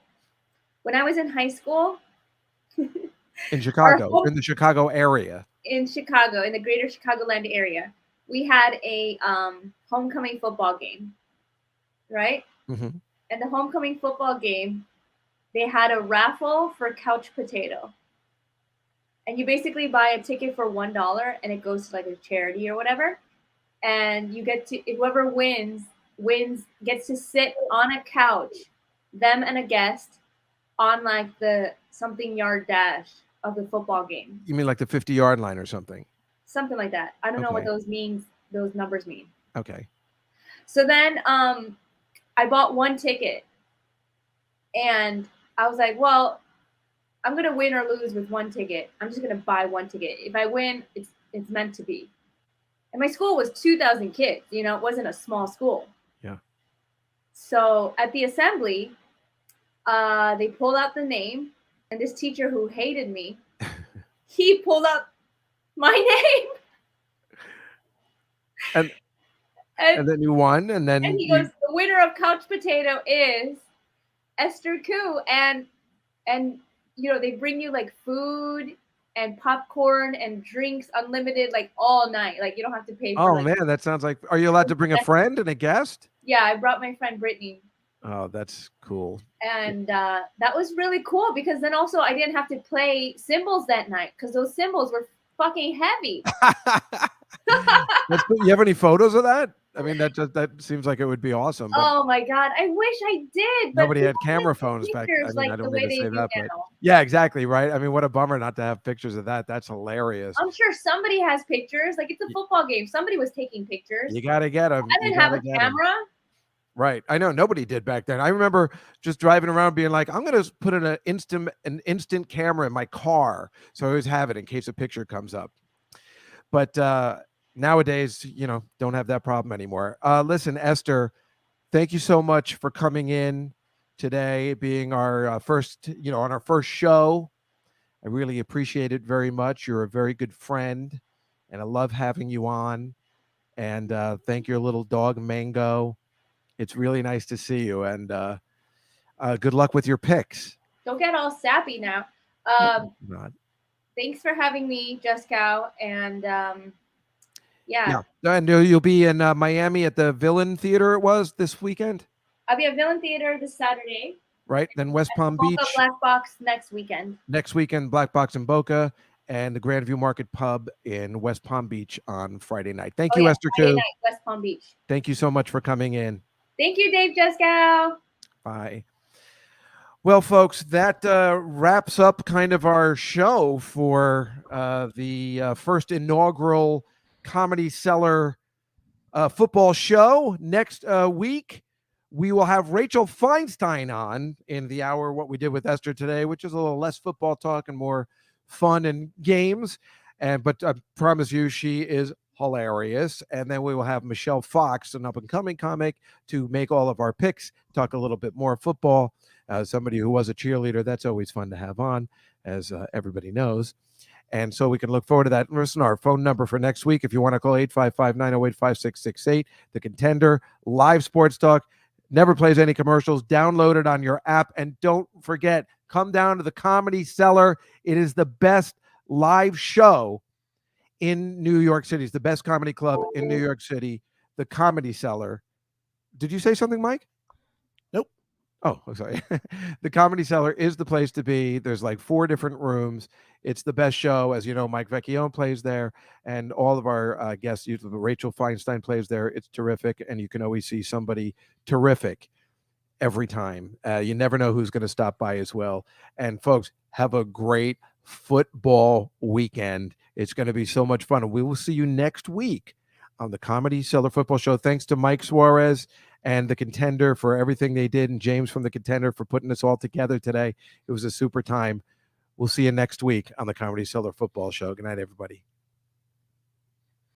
when I was in high school. In Chicago, in the Chicago area. In Chicago, in the greater Chicagoland area, we had a homecoming football game, right? Mm-hmm. And the homecoming football game, they had a raffle for couch potato. And you basically buy a ticket for $1 and it goes to like a charity or whatever. And you get to, whoever wins gets to sit on a couch, them and a guest, on like the something yard dash of the football game. You mean like the 50-yard line or something? Something like that. I don't know what those numbers mean. Okay. So then I bought one ticket and I was like, well, I'm going to win or lose with one ticket. I'm just going to buy one ticket. If I win, it's meant to be. And my school was 2,000 kids. You know, it wasn't a small school. Yeah. So at the assembly, they pulled out the name, and this teacher who hated me, he pulled out my name. And then you won, and then he goes, the winner of couch potato is Esther Koo, and you know, they bring you like food and popcorn and drinks unlimited, like all night. Like you don't have to pay for. Oh man, that sounds like. Are you allowed to bring a friend and a guest? Yeah, I brought my friend Brittany. Oh, that's cool. And that was really cool because then also I didn't have to play cymbals that night because those cymbals were fucking heavy. You have any photos of that? I mean, that seems like it would be awesome. Oh my God, I wish I did. But nobody had camera phones back then. I mean, like I don't the mean way to say they that, do but now. yeah, exactly, right? I mean, what a bummer not to have pictures of that. That's hilarious. I'm sure somebody has pictures. Like it's a football game. Somebody was taking pictures. You got to get them. I didn't have a camera. Right. I know nobody did back then. I remember just driving around being like, I'm going to put in an instant camera in my car. So I always have it in case a picture comes up. But nowadays, don't have that problem anymore. Listen, Esther, thank you so much for coming in today, being our first, on our first show. I really appreciate it very much. You're a very good friend, and I love having you on. And thank your little dog, Mango. It's really nice to see you, and good luck with your picks. Don't get all sappy now. Thanks for having me, Juskow, and yeah. And you'll be in Miami at the Villain Theater. It was this weekend. I'll be at Villain Theater this Saturday. Right, then West Palm Beach. Black Box next weekend. Next weekend, Black Box in Boca, and the Grandview Market Pub in West Palm Beach on Friday night. Thank you, Esther, Friday too. Night, West Palm Beach. Thank you so much for coming in. Thank you, Dave Juskow. Bye. Well, folks, that wraps up kind of our show for the first inaugural Comedy Cellar football show. Next week, we will have Rachel Feinstein on in the hour, what we did with Esther today, which is a little less football talk and more fun and games. But I promise you, she is hilarious. And then we will have Michelle Fox, an up-and-coming comic, to make all of our picks, talk a little bit more football. Somebody who was a cheerleader, that's always fun to have on, as everybody knows. And so we can look forward to that. Listen, our phone number for next week, if you want to call 855-908-5668, The Contender, live sports talk, never plays any commercials. Download it on your app. And don't forget, come down to the Comedy Cellar. It is the best live show in New York City. It's the best comedy club in New York City, the Comedy Cellar. Did you say something, Mike? Nope. Oh, sorry. The Comedy Cellar is the place to be. There's like 4 different rooms. It's the best show. As you know, Mike Vecchione plays there, and all of our guests, Rachel Feinstein plays there. It's terrific, and you can always see somebody terrific every time. You never know who's going to stop by as well. And folks, have a great football weekend. It's going to be so much fun. And we will see you next week on the Comedy Cellar Football Show. Thanks to Mike Suarez and The Contender for everything they did, and James from The Contender for putting this all together today. It was a super time. We'll see you next week on the Comedy Cellar Football Show. Good night, everybody.